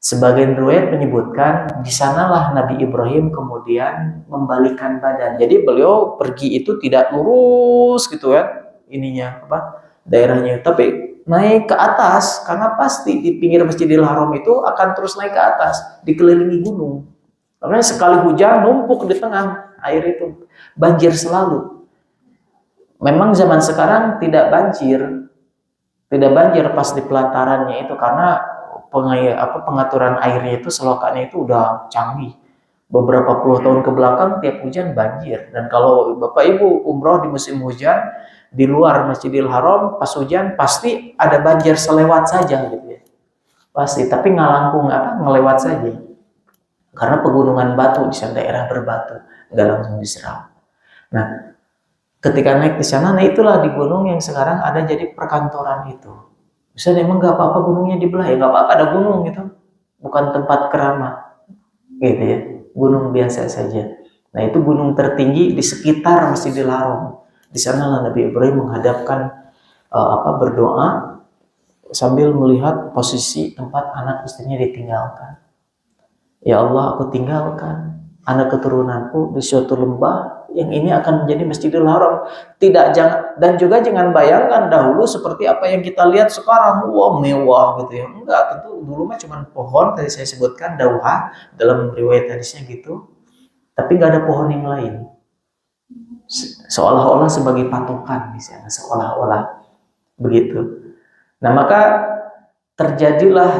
Sebagian riwayat menyebutkan di sanalah Nabi Ibrahim kemudian membalikan badan. Jadi beliau pergi itu tidak lurus gitu kan, daerahnya, tapi naik ke atas, karena pasti di pinggir Masjidil Haram itu akan terus naik ke atas, dikelilingi gunung. Karena sekali hujan numpuk di tengah air itu, banjir selalu. Memang zaman sekarang tidak banjir pas di pelatarannya itu, karena pengaturan airnya itu, selokannya itu udah canggih. Beberapa puluh tahun ke belakang tiap hujan banjir. Dan kalau Bapak Ibu umroh di musim hujan di luar Masjidil Haram, pas hujan pasti ada banjir selewat saja gitu ya. Pasti, tapi ngelewat saja. Karena pegunungan batu, di sana daerah berbatu, nggak langsung diserang. Nah, ketika naik di sana, nah itulah di gunung yang sekarang ada jadi perkantoran itu. Misalnya emang nggak apa-apa gunungnya dibelah, ya nggak apa-apa, ada gunung gitu, bukan tempat keramat, gitu ya, gunung biasa saja. Nah itu gunung tertinggi di sekitar Masjidil Haram. Di sanalah Nabi Ibrahim menghadapkan berdoa sambil melihat posisi tempat anak istrinya ditinggalkan. Ya Allah, aku tinggalkan anak keturunanku di suatu lembah yang ini akan menjadi Masjidil Haram. Dan juga jangan bayangkan dahulu seperti apa yang kita lihat sekarang, wah mewah gitu ya. Enggak, tentu dulu mah cuma pohon, tadi saya sebutkan dauha dalam riwayat hadisnya gitu. Tapi nggak ada pohon yang lain. Seolah-olah sebagai patokan di sana, seolah-olah begitu. Nah, maka terjadilah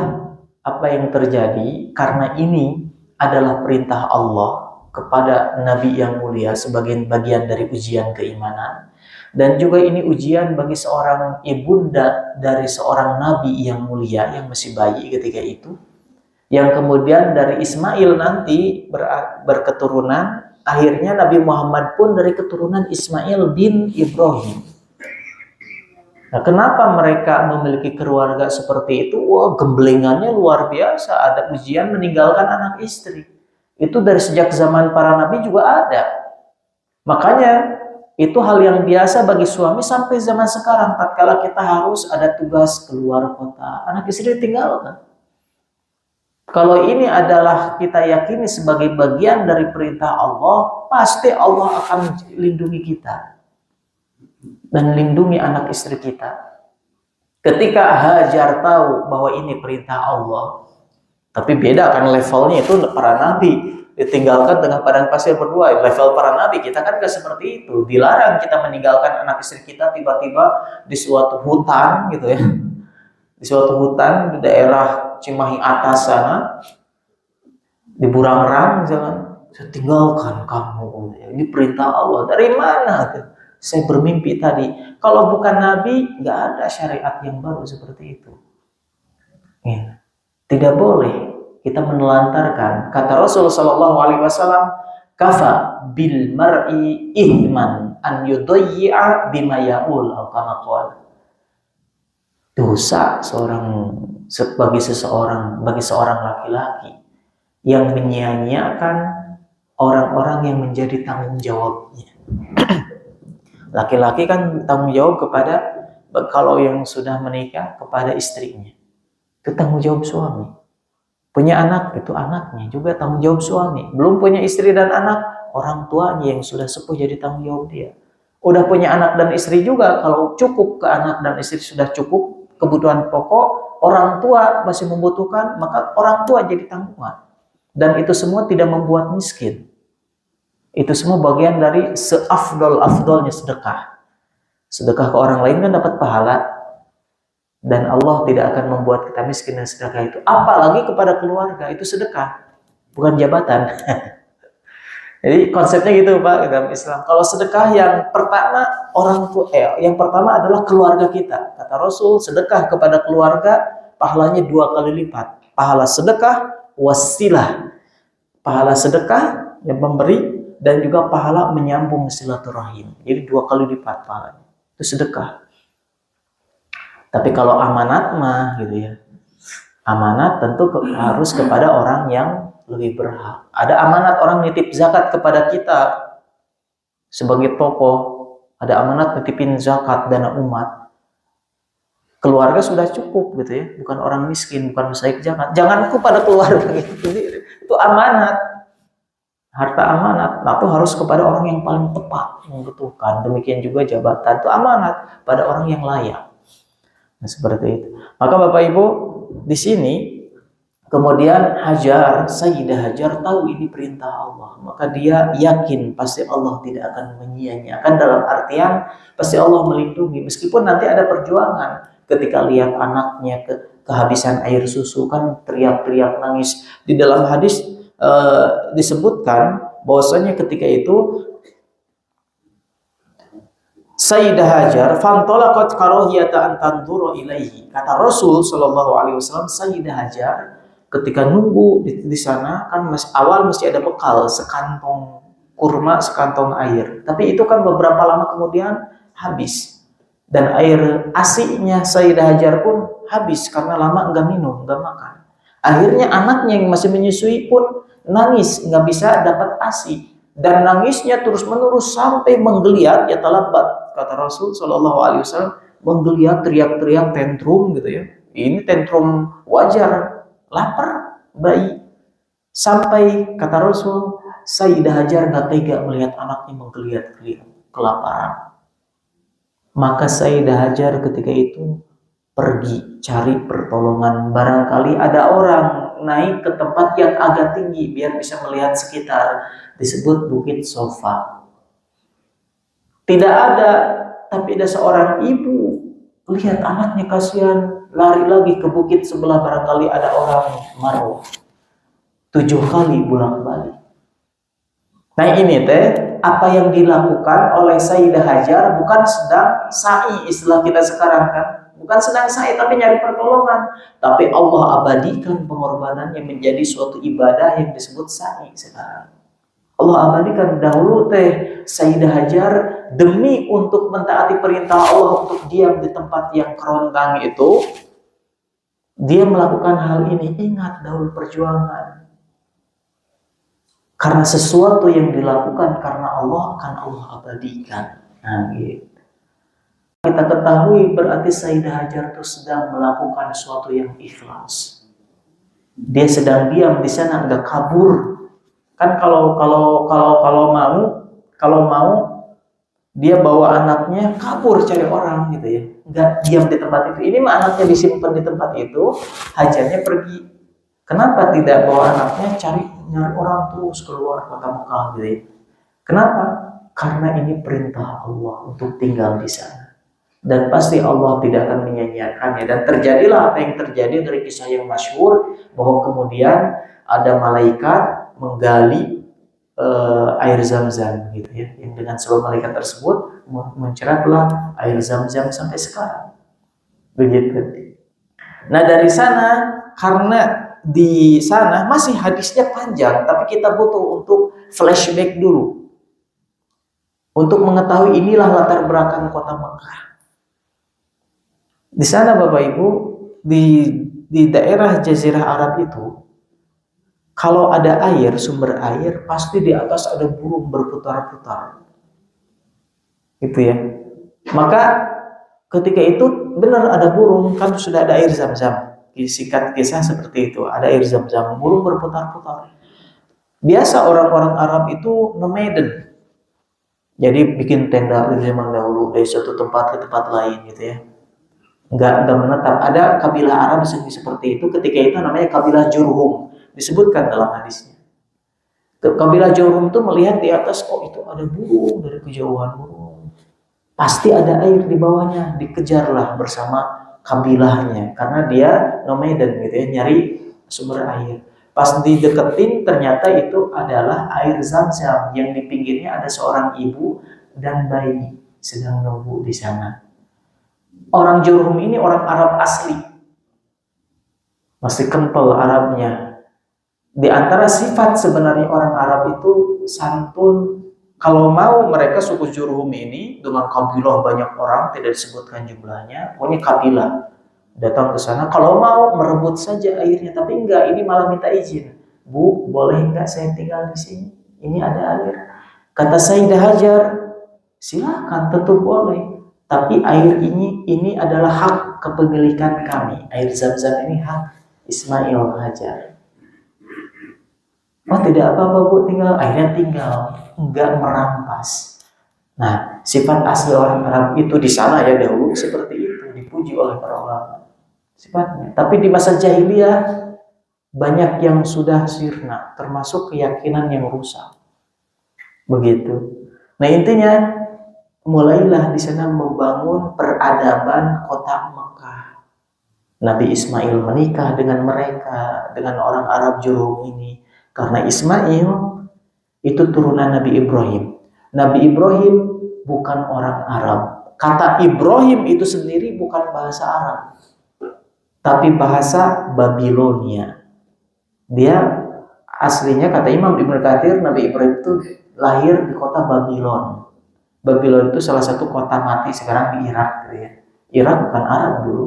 apa yang terjadi karena ini adalah perintah Allah kepada Nabi yang mulia sebagai bagian dari ujian keimanan. Dan juga ini ujian bagi seorang ibunda dari seorang Nabi yang mulia yang masih bayi ketika itu. Yang kemudian dari Ismail nanti berketurunan, akhirnya Nabi Muhammad pun dari keturunan Ismail bin Ibrahim. Nah, kenapa mereka memiliki keluarga seperti itu? Wah, gemblengannya luar biasa. Ada ujian meninggalkan anak istri. Itu dari sejak zaman para nabi juga ada. Makanya itu hal yang biasa bagi suami sampai zaman sekarang. Tatkala kita harus ada tugas keluar kota, anak istri tinggalkan. Kalau ini adalah kita yakini sebagai bagian dari perintah Allah, pasti Allah akan lindungi kita dan lindungi anak istri kita. Ketika Hajar tahu bahwa ini perintah Allah, tapi beda kan levelnya, itu para nabi ditinggalkan dengan padang pasir berdua. Level para nabi, kita kan gak seperti itu. Dilarang kita meninggalkan anak istri kita tiba-tiba di suatu hutan gitu ya. Di suatu hutan di daerah Cimahi atas sana, di Burangrang misalkan, saya tinggalkan kamu. Ini perintah Allah. Dari mana? Saya bermimpi tadi. Kalau bukan nabi, gak ada syariat yang baru seperti itu. Ya. Tidak boleh kita menelantarkan. Kata Rasul sallallahu alaihi wasallam, kafa bil mar'i ihman an yudayya bima yaqul atau kama qala. Dosa bagi seorang laki-laki yang menyia-nyiakan orang-orang yang menjadi tanggung jawabnya. Laki-laki kan tanggung jawab kepada, kalau yang sudah menikah, kepada istrinya. Itu tanggung jawab suami. Punya anak, itu anaknya juga tanggung jawab suami. Belum punya istri dan anak, orang tuanya yang sudah sepuh jadi tanggung jawab dia. Udah punya anak dan istri juga, kalau cukup ke anak dan istri sudah cukup kebutuhan pokok, orang tua masih membutuhkan, maka orang tua jadi tanggungan. Dan itu semua tidak membuat miskin. Itu semua bagian dari seafdol-afdolnya sedekah. Sedekah ke orang lain kan dapat pahala. Dan Allah tidak akan membuat kita miskin dan sedekah itu. Apalagi kepada keluarga, itu sedekah. Bukan jabatan. Jadi konsepnya gitu Pak dalam Islam. Kalau sedekah yang pertama yang pertama adalah keluarga kita. Kata Rasul, sedekah kepada keluarga pahalanya 2 kali lipat. Pahala sedekah wasilah. Pahala sedekah yang memberi dan juga pahala menyambung silaturahim. Jadi 2 kali lipat pahalanya. Itu sedekah. Tapi kalau amanat mah gitu ya. Amanat tentu harus kepada orang yang lebih berhak. Ada amanat orang nitip zakat kepada kita sebagai tokoh, ada amanat nitipin zakat dana umat. Keluarga sudah cukup gitu ya, bukan orang miskin, bukan musaik zakat. Jangan kepada keluarga gitu. Itu amanat. Harta amanat, itu harus kepada orang yang paling tepat membutuhkan. Demikian juga jabatan itu amanat pada orang yang layak. Nah, seperti itu. Maka Bapak Ibu, di sini kemudian Sayyidah Hajar tahu ini perintah Allah. Maka dia yakin pasti Allah tidak akan menyia-nyiakan, dalam artian pasti Allah melindungi. Meskipun nanti ada perjuangan ketika lihat anaknya kehabisan air susu, kan teriak-teriak nangis. Di dalam hadis disebutkan bahwasanya ketika itu Sayyidah Hajar fantolaqat karahiyata an tanzura ilaihi. Kata Rasul sallallahu alaihi wasallam, Sayyidah Hajar ketika nunggu di sana kan masih ada bekal, sekantong kurma, sekantong air. Tapi itu kan beberapa lama kemudian habis. Dan air ASI-nya Sayyidah Hajar pun habis karena lama enggak minum, enggak makan. Akhirnya anaknya yang masih menyusui pun nangis, enggak bisa dapat ASI. Dan nangisnya terus-menerus sampai menggeliat, ya talabat. Kata Rasul Shallallahu Alaihi Wasallam, menggeliat, teriak-teriak, tantrum gitu ya. Ini tantrum wajar, lapar bayi. Sampai kata Rasul, Sayyidah Hajar nggak tega melihat anaknya menggeliat-geliat kelaparan. Maka Sayyidah Hajar ketika itu pergi cari pertolongan. Barangkali ada orang naik ke tempat yang agak tinggi biar bisa melihat sekitar. Disebut Bukit Sofa. Tidak ada, tapi ada seorang ibu lihat anaknya kasihan, lari lagi ke bukit sebelah, barangkali ada orang marwah. 7 kali bolak-balik. Nah ini apa yang dilakukan oleh Sayyidah Hajar bukan sedang sa'i, istilah kita sekarang kan. Bukan sedang sa'i tapi nyari pertolongan. Tapi Allah abadikan pengorbanan yang menjadi suatu ibadah yang disebut sa'i sekarang. Allah abadikan dahulu Sayyidah Hajar demi untuk mentaati perintah Allah untuk diam di tempat yang kerontang itu, dia melakukan hal ini. Ingat dahulu perjuangan. Karena sesuatu yang dilakukan karena Allah akan Allah abadikan. Nah, gitu. Kita ketahui berarti Sayyidah Hajar itu sedang melakukan sesuatu yang ikhlas. Dia sedang diam di sana, enggak kabur. Kan kalau mau dia bawa anaknya kabur cari orang gitu ya. Enggak diam di tempat itu. Ini mah anaknya disimpan di tempat itu, Hajarnya pergi. Kenapa tidak bawa anaknya nyari orang terus keluar kota Mekah gitu ya? Kenapa? Karena ini perintah Allah untuk tinggal di sana. Dan pasti Allah tidak akan menyanyiakannya. Dan terjadilah apa yang terjadi dari kisah yang masyhur, bahwa kemudian ada malaikat menggali air Zam-Zam gitu ya. Yang dengan sebab malaikat tersebut menceratlah air Zam-Zam sampai sekarang. Begitu. Nah dari sana, karena di sana masih hadisnya panjang, tapi kita butuh untuk flashback dulu untuk mengetahui inilah latar belakang kota Mekah. Di sana Bapak Ibu, di daerah Jazirah Arab itu, kalau ada air, sumber air, pasti di atas ada burung berputar-putar. Gitu ya. Maka ketika itu benar ada burung, kan sudah ada air Zam-Zam. Singkat kisah seperti itu, ada air Zam-Zam, burung berputar-putar. Biasa orang-orang Arab itu nomaden, jadi bikin tenda di zaman dahulu dari satu tempat ke tempat lain gitu ya, nggak menetap. Ada kabilah Arab seperti itu, ketika itu namanya kabilah Jurhum, disebutkan dalam hadisnya. Kabilah Jurhum itu melihat di atas, oh itu ada burung dari kejauhan, burung, pasti ada air di bawahnya, dikejarlah bersama kabilahnya karena dia nomaden gitu ya, nyari sumber air. Pas dideketin ternyata itu adalah air Zam-Zam yang di pinggirnya ada seorang ibu dan bayi sedang nunggu di sana. Orang Jurhum ini orang Arab asli, masih kental Arabnya. Di antara sifat sebenarnya orang Arab itu santun. Kalau mau mereka suku Jurhum ini dengan kabilah banyak orang, tidak disebutkan jumlahnya, pokoknya kabilah datang ke sana. Kalau mau merebut saja airnya, tapi enggak, ini malah minta izin. Bu, boleh enggak saya tinggal di sini? Ini ada air. Kata Sayyidah Hajar, silakan, tentu boleh. Tapi air ini adalah hak kepemilikan kami. Air Zam-Zam ini hak Ismail Hajar. Oh tidak apa-apa Bu, tinggal, akhirnya tinggal, enggak merampas. Nah, sifat asli orang Arab itu di sana ya dahulu seperti itu, dipuji oleh para ulama sifatnya. Tapi di masa jahiliyah banyak yang sudah sirna, termasuk keyakinan yang rusak. Begitu. Nah intinya mulailah di sana membangun peradaban kota Mekah. Nabi Ismail menikah dengan mereka, dengan orang Arab Jurhum ini. Karena Ismail itu turunan Nabi Ibrahim. Nabi Ibrahim bukan orang Arab. Kata Ibrahim itu sendiri bukan bahasa Arab, tapi bahasa Babilonia. Dia aslinya, kata Imam Ibnu Katsir, Nabi Ibrahim itu lahir di kota Babilon. Babilon itu salah satu kota mati sekarang di Irak. Gitu ya. Irak bukan Arab dulu,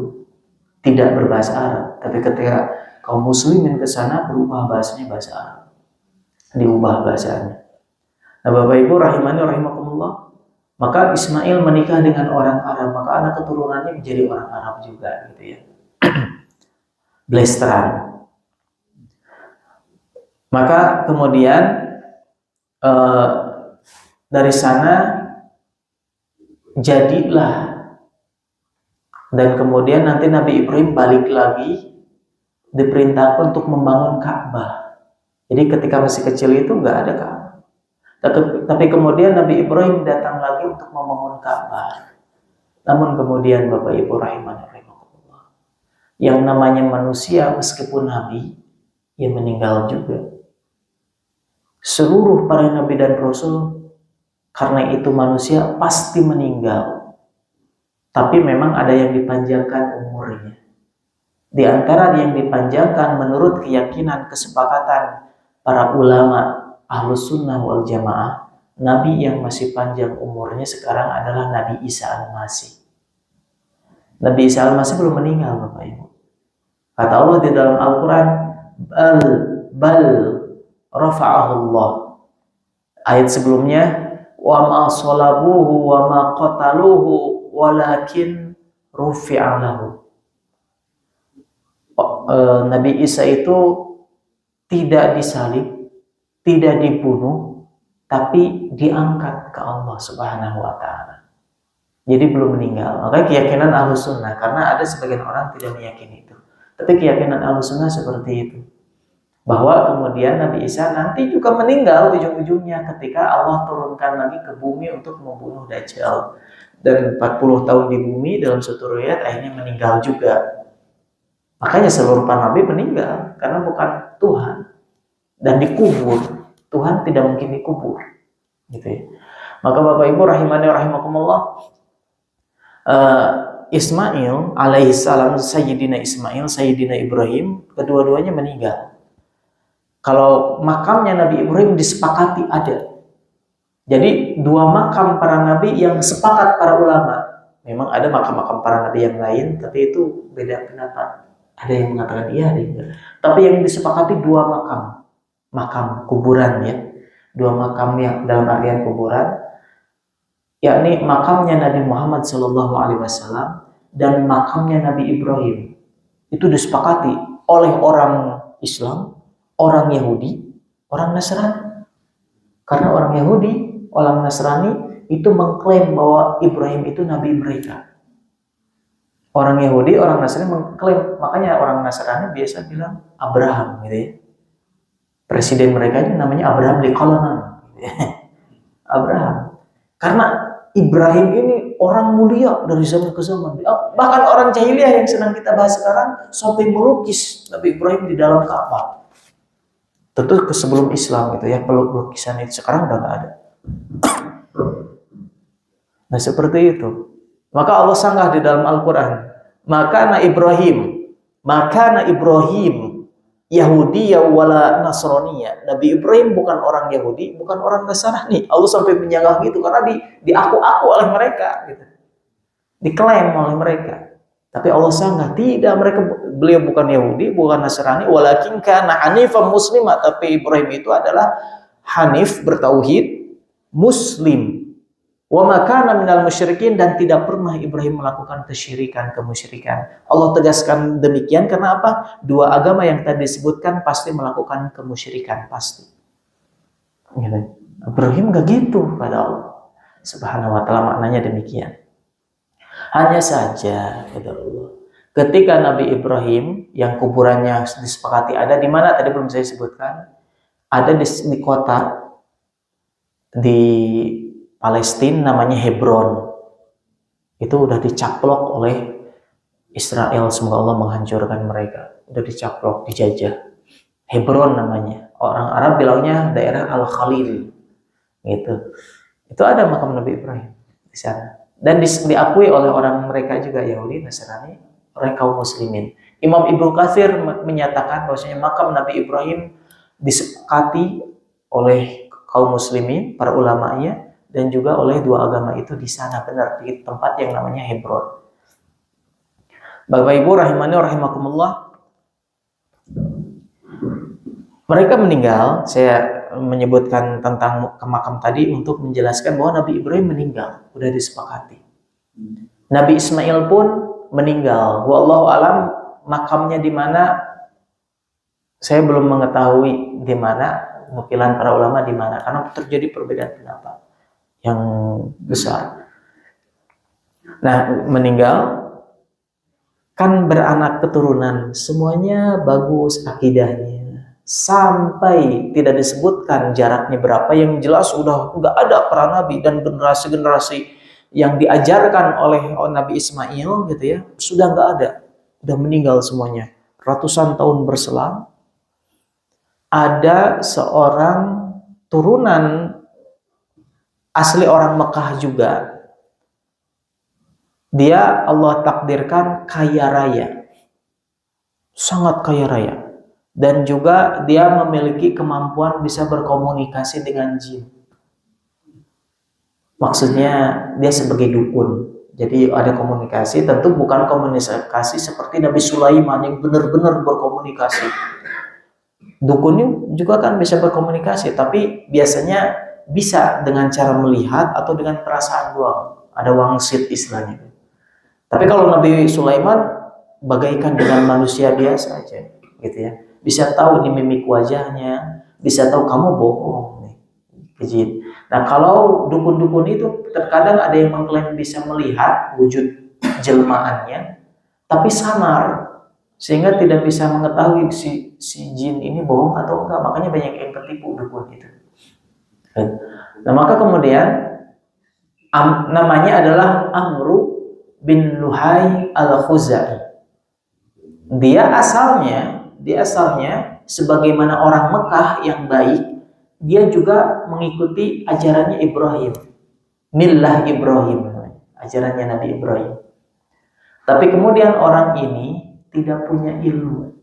tidak berbahasa Arab. Tapi ketika kaum muslimin ke sana berubah bahasanya bahasa Arab. Diubah bahasanya. Nah Bapak Ibu rahimani rahimakumullah, maka Ismail menikah dengan orang Arab, maka anak keturunannya menjadi orang Arab juga gitu ya. Blasteran. Maka kemudian dari sana jadilah, dan kemudian nanti Nabi Ibrahim balik lagi diperintahkan untuk membangun Ka'bah. Jadi ketika masih kecil itu nggak ada Ka'bah. Tapi kemudian Nabi Ibrahim datang lagi untuk membangun Ka'bah. Namun kemudian Bapak Ibu rahimani rahimakumullah, yang namanya manusia meskipun nabi, ia meninggal juga. Seluruh para nabi dan rasul karena itu manusia pasti meninggal. Tapi memang ada yang dipanjangkan umurnya. Di antara yang dipanjangkan menurut keyakinan kesepakatan para ulama Ahlus Sunnah wal Jamaah, nabi yang masih panjang umurnya sekarang adalah Nabi Isa Al-Masih. Nabi Isa Al-Masih belum meninggal, Bapak Ibu. Kata Allah di dalam Al-Quran, bal rafa'ahu Allah. Ayat sebelumnya, wa ma salabuhu wa ma qataluhu walakin rufi'a lahu. Nabi Isa itu tidak disalib, tidak dibunuh, tapi diangkat ke Allah Subhanahu wa Ta'ala. Jadi belum meninggal. Makanya keyakinan Ahlus Sunnah, karena ada sebagian orang tidak meyakini itu, tapi keyakinan Ahlus Sunnah seperti itu, bahwa kemudian Nabi Isa nanti juga meninggal ujung-ujungnya ketika Allah turunkan lagi ke bumi untuk membunuh Dajjal. Dan 40 tahun di bumi dalam satu riwayat akhirnya meninggal juga. Makanya seluruh para nabi meninggal karena bukan Tuhan dan dikubur. Tuhan tidak mungkin dikubur, gitu ya. Maka Bapak Ibu rahimani rahimakumullah, Ismail alaihissalam, Sayyidina Ismail, Sayyidina Ibrahim, kedua-duanya meninggal. Kalau makamnya Nabi Ibrahim disepakati ada. Jadi dua makam para nabi yang sepakat para ulama. Memang ada makam-makam para nabi yang lain, tapi itu beda pendapat. Ada yang mengatakan iya, ada yang enggak. Tapi yang disepakati dua makam kuburan ya. Dua makam yang dalam artian kuburan, yakni makamnya Nabi Muhammad SAW dan makamnya Nabi Ibrahim. Itu disepakati oleh orang Islam, orang Yahudi, orang Nasrani. Karena orang Yahudi, orang Nasrani itu mengklaim bahwa Ibrahim itu nabi mereka. Orang Yahudi, orang Nasrani mengklaim, makanya orang Nasrani biasa bilang Abraham, gitu ya. Presiden mereka itu namanya Abraham Lincoln, Abraham. Karena Ibrahim ini orang mulia dari zaman ke zaman. Bahkan orang jahiliyah yang sedang kita bahas sekarang sampai melukis Nabi Ibrahim di dalam Ka'bah. Tentu sebelum Islam gitu ya, pelukisan itu sekarang udah nggak ada. Nah seperti itu. Maka Allah sanggah di dalam Al-Quran, maka Ibrahim Yahudiyya wala Nasraniyya. Nabi Ibrahim bukan orang Yahudi, bukan orang Nasrani. Allah sampai menyanggah gitu karena diaku-aku oleh mereka gitu. Diklaim oleh mereka. Tapi Allah sanggah, tidak, beliau bukan Yahudi, bukan Nasrani, walakin kana hanifan muslimah. Tapi Ibrahim itu adalah hanif, bertauhid, muslim. Wa ma kana minal musyrikin, dan tidak pernah Ibrahim melakukan kesyirikan, kemusyrikan. Allah tegaskan demikian karena apa? Dua agama yang tadi disebutkan pasti melakukan kemusyrikan, pasti. Ibrahim enggak gitu pada Allah Subhanahu wa Ta'ala, maknanya demikian. Hanya saja kata Allah, ketika Nabi Ibrahim yang kuburannya disepakati ada di mana tadi belum saya sebutkan, ada di kota di Palestina namanya Hebron. Itu udah dicaplok oleh Israel, semoga Allah menghancurkan mereka. Udah dicaplok, dijajah. Hebron namanya. Orang Arab bilangnya daerah Al-Khalil. Gitu. Itu ada makam Nabi Ibrahim di sana. Dan diakui oleh orang mereka juga, Yahudi, Nasrani, orang kaum muslimin. Imam Ibnu Katsir menyatakan bahwasanya makam Nabi Ibrahim disepakati oleh kaum muslimin, para ulamanya, dan juga oleh dua agama itu di sana, benar, di tempat yang namanya Hebron. Bapak Ibu rahimani rahimakumullah, mereka meninggal. Saya menyebutkan tentang makam tadi untuk menjelaskan bahwa Nabi Ibrahim meninggal, sudah disepakati. Nabi Ismail pun meninggal. Wallahu alam makamnya di mana, saya belum mengetahui di mana, nukilan para ulama di mana, karena terjadi perbedaan pendapat yang besar. Nah, meninggal kan beranak keturunan, semuanya bagus akidahnya. Sampai tidak disebutkan jaraknya berapa, yang jelas udah nggak ada para nabi dan generasi-generasi yang diajarkan oleh Nabi Ismail gitu ya, sudah nggak ada, udah meninggal semuanya. Ratusan tahun berselang, ada seorang turunan asli orang Mekah juga. Dia Allah takdirkan kaya raya, sangat kaya raya, dan juga dia memiliki kemampuan bisa berkomunikasi dengan jin. Maksudnya dia sebagai dukun, jadi ada komunikasi, tentu bukan komunikasi seperti Nabi Sulaiman yang benar-benar berkomunikasi. Dukun juga kan bisa berkomunikasi, tapi biasanya bisa dengan cara melihat atau dengan perasaan doang, ada wangsit istilahnya. Tapi kalau Nabi Sulaiman bagaikan dengan manusia biasa aja, gitu ya. Bisa tahu nih mimik wajahnya, bisa tahu kamu bohong nih, kejin. Nah, kalau dukun-dukun itu terkadang ada yang mengklaim bisa melihat wujud jelmaannya, tapi samar, sehingga tidak bisa mengetahui si jin ini bohong atau enggak. Makanya banyak yang tertipu dukun itu. Nah, maka kemudian namanya adalah Amru bin Luhai al-Khuzai. Dia asalnya sebagaimana orang Mekah yang baik, dia juga mengikuti ajarannya Ibrahim, millah Ibrahim, ajarannya Nabi Ibrahim. Tapi kemudian orang ini tidak punya ilmu.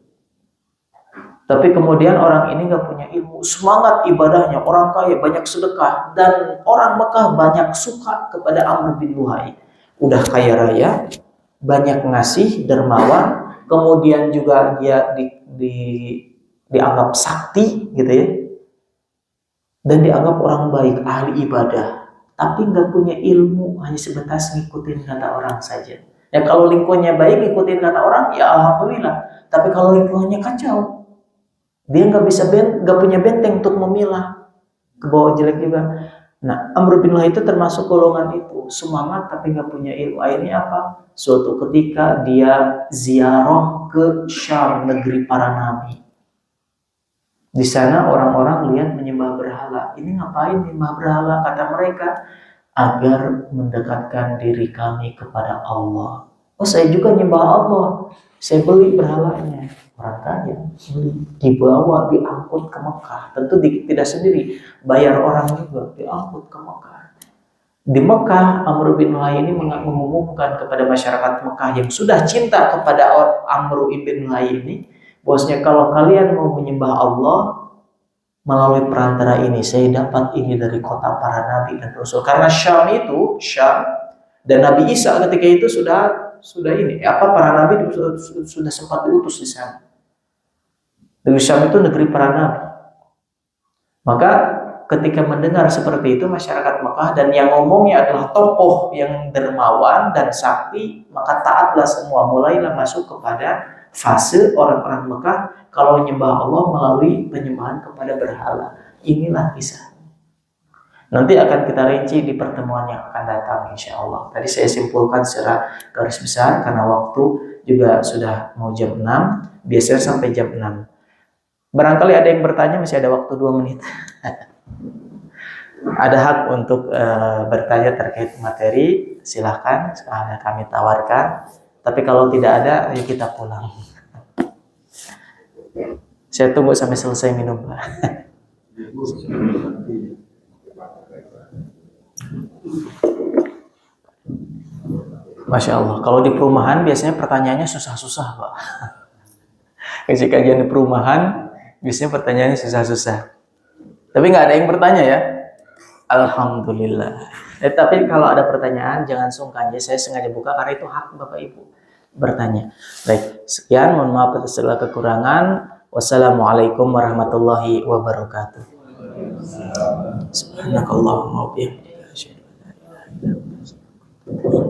Tapi kemudian orang ini gak punya ilmu, semangat ibadahnya, orang kaya, banyak sedekah, dan orang Mekah banyak suka kepada Amr bin Luhai. Udah kaya raya, banyak ngasih, dermawan, kemudian juga dia dianggap sakti gitu ya, dan dianggap orang baik, ahli ibadah, tapi nggak punya ilmu, hanya sebatas ngikutin kata orang saja. Ya kalau lingkungannya baik, ngikutin kata orang, ya alhamdulillah. Tapi kalau lingkungannya kacau, dia nggak punya benteng untuk memilah, ke bawah jelek juga. Nah, Amr bin Luhai itu termasuk golongan itu, semangat tapi nggak punya ilmu. Akhirnya apa? Suatu ketika dia ziarah ke Syam, negeri para nabi. Di sana orang-orang lihat menyembah berhala. Ini ngapain menyembah berhala? Kata mereka, agar mendekatkan diri kami kepada Allah. Oh, saya juga nyembah Allah. Saya beli berhalanya. Orang kaya beli, dibawa, diangkut ke Mekah. Tentu tidak sendiri, bayar orang juga, diangkut ke Mekah. Di Mekah, Amr bin Luhai ini mengumumkan kepada masyarakat Mekah yang sudah cinta kepada Amr bin Luhai ini, bahwasanya kalau kalian mau menyembah Allah melalui perantara ini, saya dapat ini dari kota para nabi dan rasul. Karena Syam dan Nabi Isa ketika itu sudah para nabi sudah sempat diutus di sana. Negeri Syam itu negeri para nabi. Maka ketika mendengar seperti itu masyarakat Mekah, dan yang ngomongnya adalah tokoh yang dermawan dan sakti, maka taatlah semua, mulailah masuk kepada fase orang-orang Mekah kalau menyembah Allah melalui penyembahan kepada berhala. Inilah kisah. Nanti akan kita rinci di pertemuan yang akan datang insya Allah. Tadi saya simpulkan secara garis besar karena waktu juga sudah mau jam 6, biasanya sampai jam 6. Barangkali ada yang bertanya, masih ada waktu 2 menit. Ada hak untuk bertanya terkait materi, silahkan, kami tawarkan. Tapi kalau tidak ada, ayo kita pulang. Saya tunggu sampai selesai minum, Pak. Masya Allah, kalau di perumahan biasanya pertanyaannya susah-susah, Pak. Kasih kajian di perumahan, biasanya pertanyaannya susah-susah. Tapi nggak ada yang bertanya ya? Alhamdulillah. Tapi kalau ada pertanyaan jangan sungkan ya, saya sengaja buka karena itu hak Bapak Ibu bertanya. Baik, sekian, mohon maaf atas segala kekurangan. Wassalamualaikum warahmatullahi wabarakatuh. Subhanakallahumma wa bihamdika asyhadu an la ilaha illa anta